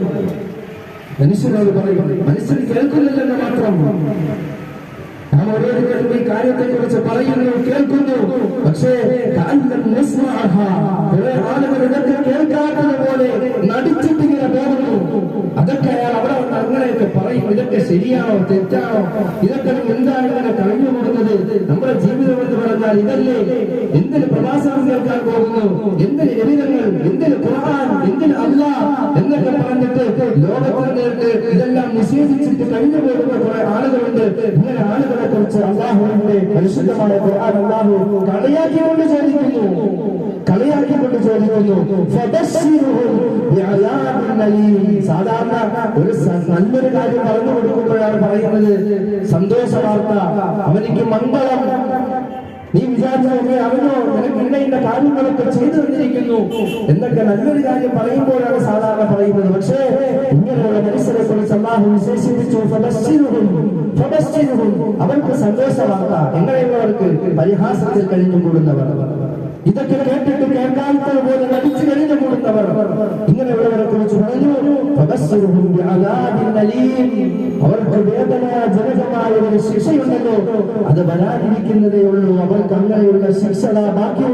മനുഷ്യൻ കേൾക്കുന്നില്ലെന്ന് മാത്രം. നാം ഓരോരുത്തരും ഈ കാര്യത്തെക്കുറിച്ച് പറയുന്നു, കേൾക്കുന്നു, പക്ഷേ കുറെ ആളുകൾ ഇതൊക്കെ കേൾക്കാത്തത് പോലെ നടിച്ചിട്ട് ഇങ്ങനെ പോകുന്നു. അതൊക്കെ അയാൾ അവിടെ വന്ന് അങ്ങനെയൊക്കെ പറയും. ഇതൊക്കെ ശരിയാണോ തെറ്റാണോ, ഇതൊക്കെ എന്താണ് ഇങ്ങനെ കഴിഞ്ഞു പോകുന്നത്? നമ്മുടെ ജീവിതം എന്ന് പറഞ്ഞാൽ ഇതല്ലേ? എന്തിന് പ്രവാസം കേൾക്കാൻ പോകുന്നു, എന്തിന് എതിരങ്ങൾ, എന്തിന് ഖുർആൻ, എന്തിന് അല്ലാഹ് എന്നൊക്കെ പറഞ്ഞിട്ട് ലോകത്തിലേക്ക് ഇതെല്ലാം നിഷേധിച്ചിട്ട് കഴിഞ്ഞു പോകുന്ന കുറെ ആളുകളുണ്ട്. ഇങ്ങനെ ആളുകളെ കുറിച്ച് അല്ലാഹുവിന്റെ പരിശുദ്ധമായ ഖുർആൻ അല്ലാഹു കളിയാക്കിക്കൊണ്ട് ചോദിക്കുന്നു. സാധാരണ ഒരു നല്ലൊരു കാര്യം പറഞ്ഞു കൊടുക്കുമ്പോഴാണ് പറയുന്നത് സന്തോഷ വാർത്ത, അവനിക്ക് മംഗളം. നീ പിശാചിനെ അറിഞ്ഞോ, നിനക്ക് ഇന്ന കാര്യങ്ങളൊക്കെ ചെയ്തു തന്നിരിക്കുന്നു എന്നൊക്കെ നല്ലൊരു കാര്യം പറയുമ്പോഴാണ് സാധാരണ പറയുന്നത്. പക്ഷേ ഇങ്ങനെയുള്ള മനുഷ്യരെ കുറിച്ച് അല്ലാഹു വിശേഷിപ്പിച്ചു, അവർക്ക് സന്തോഷ വാർത്ത. എങ്ങനെയുള്ളവർക്ക്? പരിഹാസത്തിൽ കഴിഞ്ഞുകൂടുന്നവർ, ഇതൊക്കെ കേട്ടിട്ട് കേൾക്കാത്തത് പോലെ നടിച്ചു കഴിഞ്ഞുകൂടുന്നവർ, ഇങ്ങനെയുള്ളവരെ കുറിച്ച് പറഞ്ഞു അവർക്ക് വേദനാജനകമായ ഒരു ശിക്ഷയുണ്ടല്ലോ, അത് വരാതിരിക്കുന്നതേ ഉള്ളൂ. അവർക്ക് അങ്ങനെയുള്ള ശിക്ഷ ബാക്കി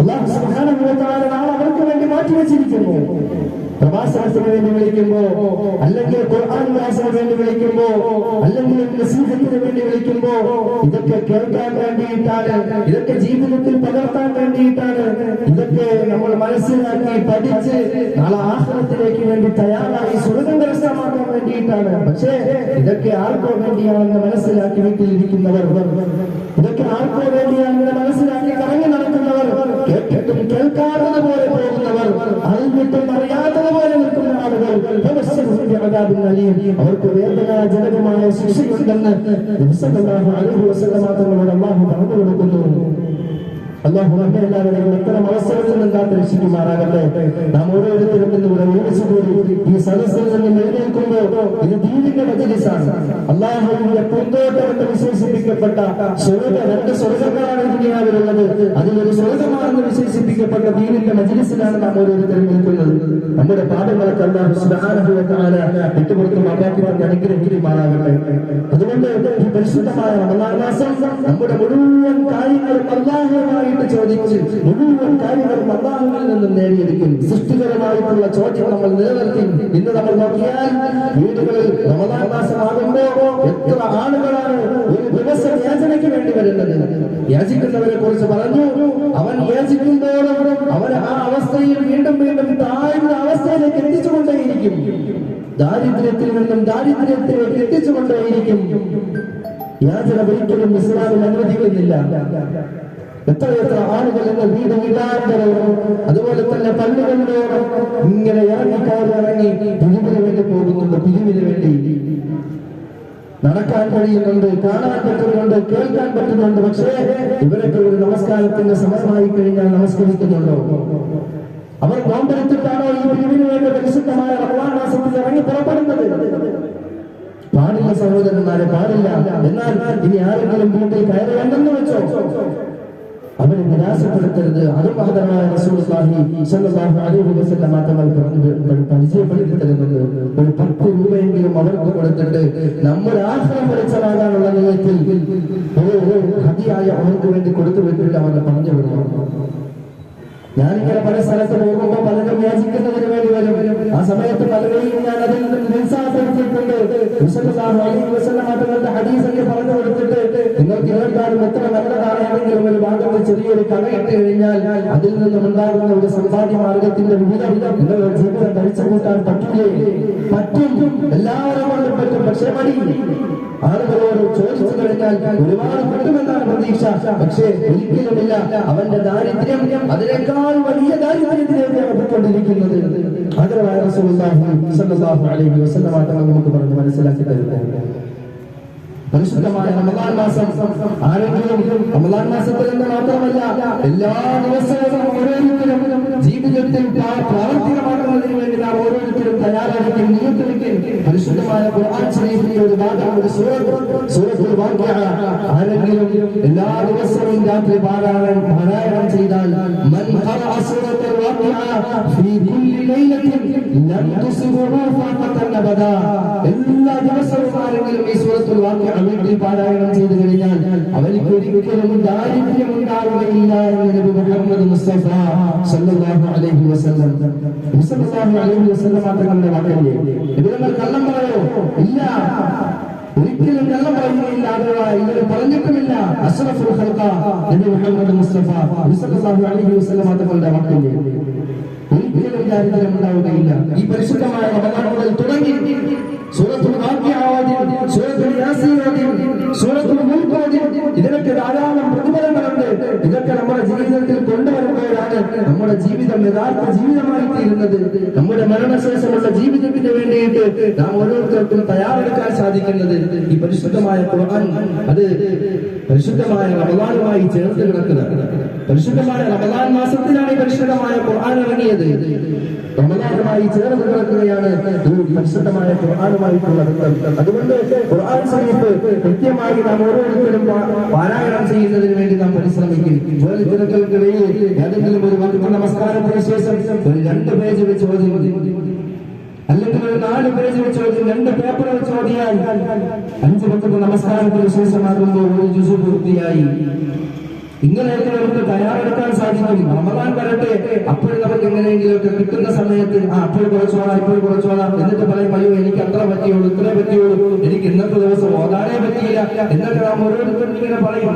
അല്ലാഹു സുബ്ഹാനഹു വ തആല അവർക്ക് വേണ്ടി മാറ്റിവെച്ചിരിക്കുന്നു. പ്രഭാഷണത്തിന് വേണ്ടി വിളിക്കുമ്പോ, അല്ലെങ്കിൽ ഖുർആൻ ക്ലാസിന് വേണ്ടി വിളിക്കുമ്പോ, അല്ലെങ്കിൽ നസീഹത്തിന് വേണ്ടി വിളിക്കുമ്പോ, ഇതൊക്കെ കേൾക്കാൻ വേണ്ടിയിട്ടാണ്, ഇതൊക്കെ ജീവിതത്തിൽ പകർത്താൻ വേണ്ടിയിട്ടാണ്, ഇതൊക്കെ നമ്മൾ മനസ്സിലാക്കി പഠിച്ച് നാളെ ആഖിറത്തിലേക്ക് വേണ്ടി തയ്യാറായി സ്വർഗ്ഗം കരസ്ഥമാക്കാൻ വേണ്ടിയിട്ടാണ്. പക്ഷേ ഇതൊക്കെ ആർക്കോ വേണ്ടിയാണെന്ന് മനസ്സിലാക്കി വീട്ടിലിരിക്കുന്നവർ, ഇതൊക്കെ ആർക്കോ വേണ്ടിയാണെന്ന് മനസ്സിലാക്കി കറങ്ങി നടക്കുന്നവർ, കേട്ടിട്ടും കേൾക്കാത്തത് പോലെ പോകുന്നവർ, അറിഞ്ഞിട്ടും അറിയാത്തത് പോലെ നിൽക്കുന്ന ആളുകൾ, അവർക്ക് വേദനാജനകമായ ശിക്ഷയുണ്ടെന്ന് നബി സല്ലല്ലാഹു അലൈഹി വസല്ലം തങ്ങളോട് അല്ലാഹു പറഞ്ഞു കൊടുക്കുന്നു. അല്ലാഹു നമ്മെ എല്ലാവരെയും ഇത്തരം അവസരത്തിൽ നിന്ന് കാത്ത് രക്ഷിക്കുമാറാകട്ടെ. നാം ഓരോരുത്തരും ഇന്നിവിടെ ഒരുമിച്ചുകൂടി ഈ സദസ്സിൽ നിന്ന് എഴുന്നേൽക്കുമ്പോൾ ഇത് ദീനിന്റെ മജ്‌ലിസാണ്. അല്ലാഹുവിന്റെ പൂന്തോട്ടം എന്ന് വിശേഷിപ്പിക്കപ്പെട്ട രണ്ട് സ്വർഗ്ഗങ്ങളാണ് ദുനിയാവിലുള്ളത്. അതിലൊരു സ്വർഗ്ഗമാണെന്ന് വിശേഷിപ്പിക്കപ്പെട്ട ദീനിന്റെ മജ്‌ലിസിലാണ് നാം ഓരോരുത്തരും നിൽക്കുന്നത്. നമ്മുടെ പാപങ്ങളൊക്കെ അല്ലാഹു സുബ്ഹാനഹു വ തആല വിട്ടുപുറത്ത് മാപ്പാക്കി അനുഗ്രഹിക്കുമാറാകട്ടെ. അതുകൊണ്ട് ഈ പരിശുദ്ധമായ റമളാൻ മാസം നമ്മുടെ മുഴുവൻ കാര്യങ്ങളും അല്ലാഹുവുമായി ചോദിച്ച് മുഴുവൻ കാര്യങ്ങളും അല്ലാഹുവിൽ നിന്നും നേടിയെടുക്കും. സൃഷ്ടിപരമായിട്ടുള്ള ചോദ്യം നമ്മൾ നിലനിർത്തി. ഇന്ന് നമ്മൾ നോക്കിയാൽ വീടുകളിൽ റമളാൻ മാസമാകുമ്പോ എത്ര ആളുകളാണ് ഒരു ദിവസം യാചനയ്ക്ക് വേണ്ടി വരുന്നത്. യാചിക്കുന്നവരെ കുറിച്ച് പറഞ്ഞു, അവൻ യാചിക്കുമ്പോഴും അവൻ ആ അവസ്ഥയിൽ വീണ്ടും വീണ്ടും താഴ്ന്ന അവസ്ഥയിലേക്ക് എത്തിച്ചുകൊണ്ടേയിരിക്കും. ദാരിദ്ര്യത്തിൽ നിന്നും ദാരിദ്ര്യത്തിലേക്ക് എത്തിച്ചുകൊണ്ടേയിരിക്കും. യാചന ഒരിക്കലും ഇസ്ലാമിൽ അനുവദിക്കുന്നില്ല. എത്രയെത്ര ആളുകൾ എന്ന വീട് വീടാന്തരവും അതുപോലെ തന്നെ പള്ളികളിലോളം ഇങ്ങനെ ഇറങ്ങി പിരിവിന് വേണ്ടി പോകുന്നുണ്ട്. പിരിവിന് വേണ്ടി നടക്കാൻ കഴിയുന്നുണ്ട്, കാണാൻ പറ്റുന്നുണ്ട്, കേൾക്കാൻ പറ്റുന്നുണ്ട്. പക്ഷേ ഇവരൊക്കെ ഒരു നമസ്കാരത്തിന്റെ സമയമായി കഴിഞ്ഞാൽ നമസ്കരിക്കുന്നുണ്ടോ? അവർ നോമ്പെടുത്തിട്ടാണോ ഈ പിരിവിന് വേണ്ടി പരിശുദ്ധമായ റമളാൻ മാസത്തിൽ ഇറങ്ങി പുറപ്പെടുന്നത്? പാടില്ല സഹോദരന്മാരെ, പാടില്ല. എന്നാൽ ഇനി ആരെങ്കിലും വീട്ടിൽ കയറുണ്ടെന്ന് വെച്ചോ, അവരെ നിരാശപ്പെടുത്തരുത്. അതും മഹതമായ റസൂലുള്ളാഹി സ്വല്ലല്ലാഹു അലൈഹി വസല്ലം തങ്ങൾ പരിചയപ്പെടുത്തി തരുന്നത്. ഒരു 10 രൂപയെങ്കിലും അവർക്ക് കൊടുത്തിട്ട് നമ്മുടെ ആശ്രയം വെളിച്ചമാകാനുള്ള നിലയിൽ ഒരു ഹദിയായ അവർക്ക് വേണ്ടി കൊടുത്തു വിട്ടിട്ട് അവരെ പറഞ്ഞു വിടുന്നു. ഞാനിങ്ങനെ പല സ്ഥലത്ത് പോകുമ്പോൾ പലരും യാചിക്കുന്നതിന് വേണ്ടി വരും. ആ സമയത്ത് പലരെയും ഞാൻ അതിൽ നിന്ന് നിരുത്സാഹപ്പെടുത്തിയിട്ടുണ്ട്. തങ്ങളുടെ ഹദീസൊക്കെ പറഞ്ഞു കൊടുത്തിട്ട് നിങ്ങൾക്ക് കേൾക്കാനും എത്ര നല്ലതാണെങ്കിലും ഒരു ഭാഗത്ത് ചെറിയൊരു കടയിട്ട് കഴിഞ്ഞാൽ അതിൽ നിന്നും ഉണ്ടാകുന്ന ഒരു സമ്പാദ്യ മാർഗത്തിന്റെ വിഹിതം നിങ്ങളുടെ ജീവിതം കഴിച്ചു കൂട്ടാൻ പറ്റില്ലേ? പറ്റും, എല്ലാവരും കൊണ്ടും പറ്റും. പക്ഷേ മടി. ആളുകളോട് ചോദിച്ചു കഴിഞ്ഞാൽ ഒരുപാട് കിട്ടുമെന്നാണ് പ്രതീക്ഷ. പക്ഷേ ഒരിക്കലുമില്ല. അവന്റെ ദാരിദ്ര്യം അതിനേക്കാൾ വലിയ ദാരിദ്ര്യത്തിലേക്കാണ് പോയിക്കൊണ്ടിരിക്കുന്നത്. ആദരവായ റസൂലുള്ളാഹി സ്വല്ലല്ലാഹു അലൈഹി വസല്ലം തങ്ങൾ നമുക്ക് പറഞ്ഞു മനസ്സിലാക്കി തരുന്നു. പരിശുദ്ധമായ റമളാൻ മാസം ആരെങ്കിലും റമളാൻ മാസത്തിൽ നിന്ന് മാത്രമല്ല എല്ലാ ദിവസവും ഓരോരുത്തരും ജീവിതത്തിൽ പ്രാവർത്തികമാക്കുന്നതിന് വേണ്ടി നാം ഓരോരുത്തരും തയ്യാറെടുക്കും, നിയന്ത്രിക്കും. പരിശുദ്ധമായ ഖുർആൻ ശരീഫിന്റെ ഒരു ഭാഗം, ഒരു സൂറത്തുൽ വാഖിഅ ആരെങ്കിലും എല്ലാ ദിവസവും രാത്രി പാരായണം ചെയ്താൽ മൻ ഖറഅ സൂറത്തുൽ വാഖിഅ ഫീ കുല്ലി ലൈലത്തിൻ ലം തുസ്ബഹു ഫഖതൻ അബദാ. എല്ലാ ദിവസവും ആരെങ്കിലും ഈ സൂറത്തുൽ വാഖിഅ വീട്ടിൽ പാരായണം ചെയ്തു കഴിഞ്ഞാൽ അവർക്ക് ഒരിക്കലും ദാരിദ്ര്യം ഉണ്ടാവുകയില്ല എന്ന് നബി മുഹമ്മദ് മുസ്തഫ സല്ലല്ലാഹു അലൈഹി വസല്ലം തങ്ങളുടെ വാക്കല്ലേ. ഇവർ കള്ളം പറയോ? ഇല്ല, ഒരിക്കലും കള്ളം പറയുകയില്ല. ഇവർ പറഞ്ഞിട്ടുമില്ല. അഷ്റഫുൽ ഖൽഖ നബി മുഹമ്മദ് മുസ്തഫ സല്ലല്ലാഹു അലൈഹി വസല്ലം തങ്ങളുടെ വാക്കല്ലേ. ഒരിക്കലും ദാരിദ്ര്യം ഉണ്ടാവുകയില്ല. ഈ പരിശുദ്ധമായ റമളാൻ മുതൽ തുടങ്ങി സൂറത്തുൽ വാഖിഅ ഓതി, സൂറത്തുൽ യാസീൻ ഓതി, സൂറത്തുൽ മുൽക്ക് ഓതി, ഇതിനൊക്കെ ധാരാളം പ്രതിഫലങ്ങളുണ്ട്. ഇതൊക്കെ നമ്മുടെ ജീവിതത്തിൽ കൊണ്ടുവരുമ്പോഴാണ് നമ്മുടെ ജീവിതം യഥാർത്ഥ ജീവിതമായി തീരുന്നത്. നമ്മുടെ മരണശേഷമുള്ള ജീവിതത്തിന് വേണ്ടിയിട്ട് നാം ഓരോരുത്തർക്കും തയ്യാറെടുക്കാൻ സാധിക്കുന്നത് ഈ പരിശുദ്ധമായ ഖുർആൻ അത് പരിശുദ്ധമായ റമദാനുമായി ചേർത്ത് കിടക്കുന്നത്. പരിശുദ്ധമായ റമദാൻ മാസത്തിലാണ് പരിശുദ്ധമായ ഖുർആൻ ഇറങ്ങിയത്. റമദാനുമായി ചേർന്ന് കിടക്കുകയാണ് ഈ പരിശുദ്ധമായ ഖുർആനുമായിട്ടുള്ള ബന്ധം. അതുകൊണ്ട് ഖുർആൻ ശരീഫ് കൃത്യമായി നാം ഓരോരുത്തരും പാരായണം ചെയ്യുന്നതിന് വേണ്ടി നാം പരിശ്രമിക്കും. ജോലി തിരക്കുകൾക്കിടയിൽ ഏതെങ്കിലും ഒരു വക്ത നമസ്കാരത്തിന് ശേഷം ഒരു 2 പേജ് വെച്ച് ഓതി, അല്ലെങ്കിൽ ഒരു 4 പേജ് വെച്ച് ഓതി, 2 പേപ്പർ വെച്ച് ഓതിയാൽ 5 വക്ത നമസ്കാരത്തിന് ശേഷമാകുമ്പോൾ ഒരു ജുസു പൂർത്തിയായി. ഇങ്ങനെയൊക്കെ നമുക്ക് തയ്യാറെടുക്കാൻ സാധിക്കും. റമദാൻ വരട്ടെ, അപ്പോൾ നമുക്ക് എങ്ങനെയെങ്കിലുമൊക്കെ കിട്ടുന്ന സമയത്ത് അപ്പോൾ കുറച്ചോളാം, ഇപ്പോൾ കുറച്ചോളാം എന്നിട്ട് പറയും, അയ്യോ എനിക്ക് അത്ര പറ്റിയുള്ളൂ, ഇത്രേ പറ്റിയുള്ളൂ, എനിക്ക് ഇന്നത്തെ ദിവസം ഓതാനേ പറ്റിയില്ല എന്നൊക്കെ നാം ഓരോരുത്തരും ഇങ്ങനെ പറയും.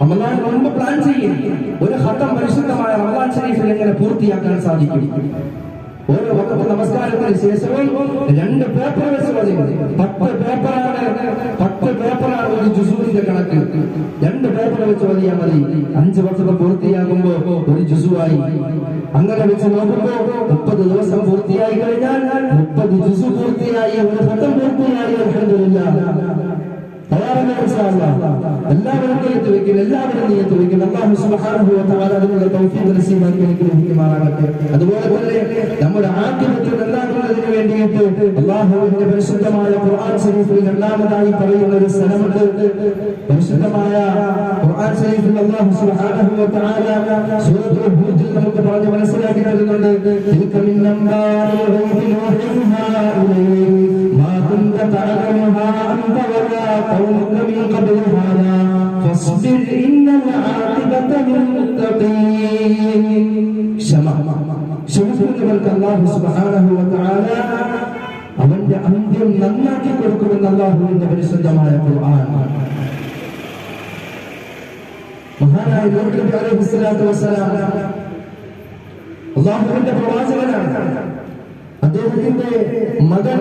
റമദാൻ മുമ്പ് പ്ലാൻ ചെയ്യും. ഒരു ഖത്തം പരിശുദ്ധമായ റമദാൻ ശരീഫിൽ എങ്ങനെ പൂർത്തിയാക്കാൻ സാധിക്കും. ഓരോ വഖത്ത് നമസ്കാരത്തിന് ശേഷവും 2 പേപ്പർ വെച്ച് മതി. 10 പേപ്പറാണ് ഒരു ജുസുവിന്റെ കണക്ക്. 2 പേപ്പർ വെച്ച് മതിയാ മതി. 5 വഖത്ത് പൂർത്തിയാകുമ്പോ ഒരു ജുസുവായി. അങ്ങനെ വെച്ച് നോക്കുമ്പോ 30 ദിവസം പൂർത്തിയായി കഴിഞ്ഞാൽ 30 ജുസു പൂർത്തിയായി, ഒരു ഖത്തം പൂർത്തിയായി. അൽഹംദുലില്ലാഹ്. എല്ലാവരും നീയത്ത് വെക്കും, എല്ലാവരും നീയത്ത് വെക്കും. അല്ലാഹു സുബ്ഹാനഹു വ തആല അതിനുള്ള തൗഫീഖ് നസീബാക്കി അനുഗ്രഹിക്കുമാറാകട്ടെ. അതുപോലെ തന്നെ നമ്മുടെ ആഖിറത്ത് നന്നാക്കുന്നതിന് വേണ്ടിയിട്ട് അല്ലാഹുവിന്റെ പരിശുദ്ധമായ ഖുർആൻ ശരീഫിൽ രണ്ടാമതായി പറയുന്ന ഒരു സ്ഥലമുണ്ട്. പരിശുദ്ധമായ ഖുർആൻ ശരീഫിൽ അല്ലാഹു സുബ്ഹാനഹു വ തആല സൂറത്തുൽ ഹൂദിൽ നമുക്ക് പറഞ്ഞ് മനസ്സിലാക്കി തരുന്നുണ്ട്. തിൽക മിൻ അംബാഇൽ ഗൈബി നൂഹിഹാ ഇലൈക മാ കുൻത തഅലമുഹാ അൻത വലാ ഖൗമുക മിൻ ഖബ്ലി ഹാദാ ഫസ്ബിർ ഇന്നൽ ആഖിബത ലിൽമുത്തഖീൻ. ക്ഷമിക്കുന്നവർക്ക് അല്ലാഹു സുബ്ഹാനഹു വ തആല അവന്റെ അന്ത്യം നന്നാക്കി കൊടുക്കുമെന്ന് അല്ലാഹുവിന്റെ പരിശുദ്ധമായ ഖുർആൻ. മഹാനായ നബി അലൈഹി സ്വലാത്തു വസ്സലാം അല്ലാഹുവിന്റെ പ്രവാചകനാണ്. അദ്ദേഹത്തിന്റെ മകൻ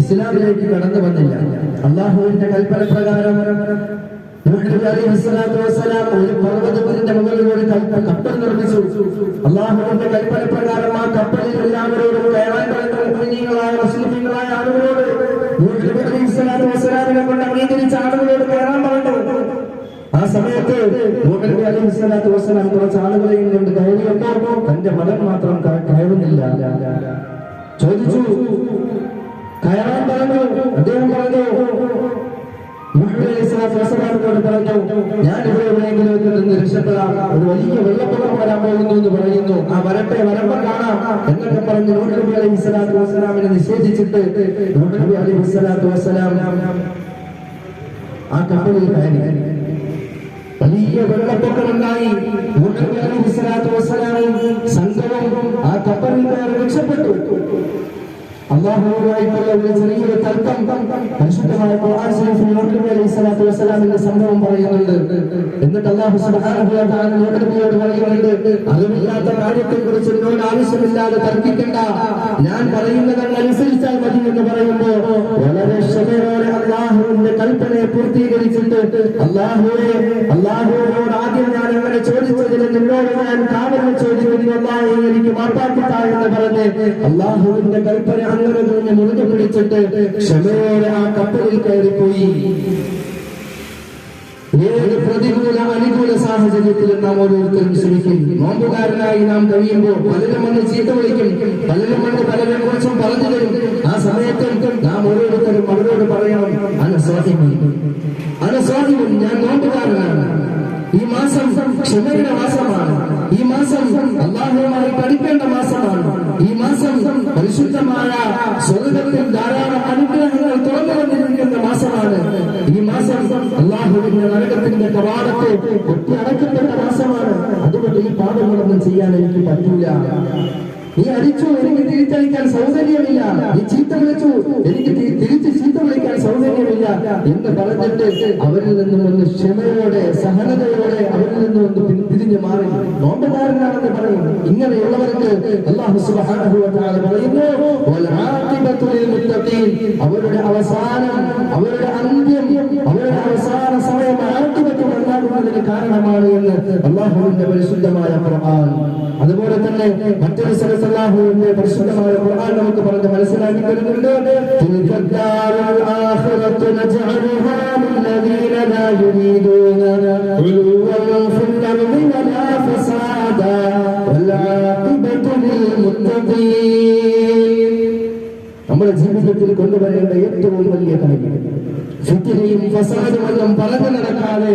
ഇസ്ലാമിലേക്ക് കടന്നു വന്നില്ല. അല്ലാഹുവിന്റെ കൽപ്പന പ്രകാരം നബി അലൈഹി സ്വലാത്തു വസ്സലാം ഒരു പർവ്വതത്തിന്റെ മുകളിലൂടെ കപ്പൽ നിർമ്മിച്ചു. അല്ലാഹുവിന്റെ കൽപ്പന പ്രകാരം ആ കപ്പലിൽ എല്ലാവരോടും കയറാൻ പറയുന്ന മുഅ്മിനീങ്ങളായ മുസ്ലിമീങ്ങളായ ആളുകളോട് നബി അലൈഹി സ്വലാത്തു വസ്സലാമിനെ കൊണ്ട് അംഗീകരിച്ച ആളുകളോട് കയറാൻ പറഞ്ഞു. ആ സമയത്ത് നബി അലൈഹി സ്വലാത്തു വസ്സലാം കുറച്ച് ആളുകളെയും കൊണ്ട് കയറിയപ്പോ തന്റെ മകൻ മാത്രം കയറുന്നില്ല. ചോദിച്ചു, കയറാൻ പറഞ്ഞു. അദ്ദേഹം പറഞ്ഞു, ഞാൻ ഇവിടെ എവിടെയെങ്കിലും നിന്ന് രക്ഷപ്പെടാം, ഒരു വലിയ വെള്ളപ്പൊക്കം വരാൻ പോകുന്നു എന്ന് പറയുന്നു. ആ വരട്ടെ, വരുമ്പോ കാണാം എന്നൊക്കെ പറഞ്ഞ് നബി അലൈഹി സ്വലാത്തു വസ്സലാമിനെ നിഷേധിച്ചിട്ട് നബി അലൈഹി സ്വലാത്തു വസ്സലാം ആ കപ്പലിൽ കയറി. വലിയ വെള്ളപ്പൊക്കമുണ്ടായി. നബി അലൈഹി സ്വലാത്തു വസ്സലാമും സംഘവും ആ കപ്പലിൽ കയറി രക്ഷപ്പെട്ടു. അല്ലാഹുവുമായിട്ടുള്ള ഒരു ചെറിയൊരു തർക്കം പരിശുദ്ധമായ ഖുർആൻ ശരീഫിൽ നബി അലൈഹി സ്വലാത്തു വസ്സലാമിന്റെ സംഭവം പറയുന്നുണ്ട്. എന്നിട്ട് അല്ലാഹു സുബ്ഹാനഹു വ തആല നബിയോട് പറയുന്നുണ്ട്, അറിവില്ലാത്ത കാര്യത്തെക്കുറിച്ച് എന്നോട് ആവശ്യമില്ലാതെ തർക്കിക്കണ്ട, ഞാൻ പറയുന്നതങ്ങ് അനുസരിച്ചാൽ മതി എന്ന് പറയുമ്പോ വളരെ ക്ഷമയോടെ അല്ലാഹുവിന്റെ കൽപ്പനയെ പൂർത്തീകരിച്ചിട്ട് അല്ലാഹുവിനോട് ആദ്യം ഞാൻ അങ്ങനെ ചോദിച്ചതിന് നിന്നോട് ഞാൻ കാവൽ ചോദിക്കുന്നു, അല്ലാഹു എനിക്ക് മാപ്പാക്കിത്ത എന്ന് പറഞ്ഞ് അല്ലാഹുവിന്റെ കൽപ്പന അങ്ങനെ തന്നെ മുറുകെ പിടിച്ചിട്ട് ക്ഷമയോടെ ആ കപ്പലിൽ കയറിപ്പോയി. ഏത് പ്രതികൂല അനുകൂല സാഹചര്യത്തിലും നാം ഓരോരുത്തരും ശ്രമിക്കും. നോമ്പുകാരനായി നാം കഴിയുമ്പോൾ പലരും വന്ന് ചീത്ത വിളിക്കും, പലരും വന്ന് പലരെ കുറിച്ചും പറഞ്ഞു തരും. ആ സമയത്ത് നാം ഓരോരുത്തരും അവരോട് പറയണം, അനസ്വാഹിമൻ, ഞാൻ നോമ്പുകാരനാണ്. ഈ മാസം ക്ഷമയുടെ മാസമാണ്. ഈ മാസം അല്ലാഹുവുമായി പഠിക്കേണ്ട മാസമാണ്. ഈ മാസം പരിശുദ്ധമായ സ്വർഗ്ഗത്തിൽ ധാരാളം അനുഗ്രഹങ്ങൾ തുറന്നു വന്നിരിക്കുന്ന മാസമാണ്. ഈ മാസം അല്ലാഹുവിന്റെ നരകത്തിന്റെ കവാടത്തെ കൊട്ടി അടക്കപ്പെട്ട മാസമാണ്. അതുകൊണ്ട് ഈ പാപങ്ങളൊന്നും ചെയ്യാൻ എനിക്ക് പറ്റൂല. നീ അടിച്ചു, എനിക്ക് തിരിച്ചടിക്കാൻ സൗകര്യമില്ല. നീ ചീത്ത വിളിച്ചു, എനിക്ക് തിരിച്ച് ചീത്ത വിളിക്കാൻ സൗകര്യമില്ല എന്ന് പറഞ്ഞിട്ട് അവരിൽ നിന്നും ഒന്ന് ക്ഷമയോടെ സഹനതയോടെ അവരിൽ നിന്നും ഒന്ന് തിരിഞ്ഞു മാറി നോമ്പുകാരനാണെന്ന് പറയും. ഇങ്ങനെയുള്ളവർക്ക് അല്ലാഹു സുബ്ഹാനഹു വ തആല പറയുന്നു, വൽ ആഖിബത്തു ലിൽ മുത്തഖീൻ, അവരുടെ അവസാനം, അവരുടെ അന്ത്യം, അവരുടെ അവസാന സമയം ആഖിബത്ത് ഉണ്ടാകുന്നതിന് കാരണമാണ് എന്ന് അല്ലാഹുവിന്റെ പരിശുദ്ധമായ ഖുർആൻ. അതുപോലെ തന്നെ മറ്റൊരു സ്ഥലത്ത് അല്ലാഹുവിന്റെ പരിശുദ്ധമായ ഖുർആൻ നമുക്ക് പറഞ്ഞ് മനസ്സിലാക്കി തരുന്നുണ്ട്. ഫിത്നയും ഫസാദും എല്ലാം പറഞ്ഞു നടക്കാതെ,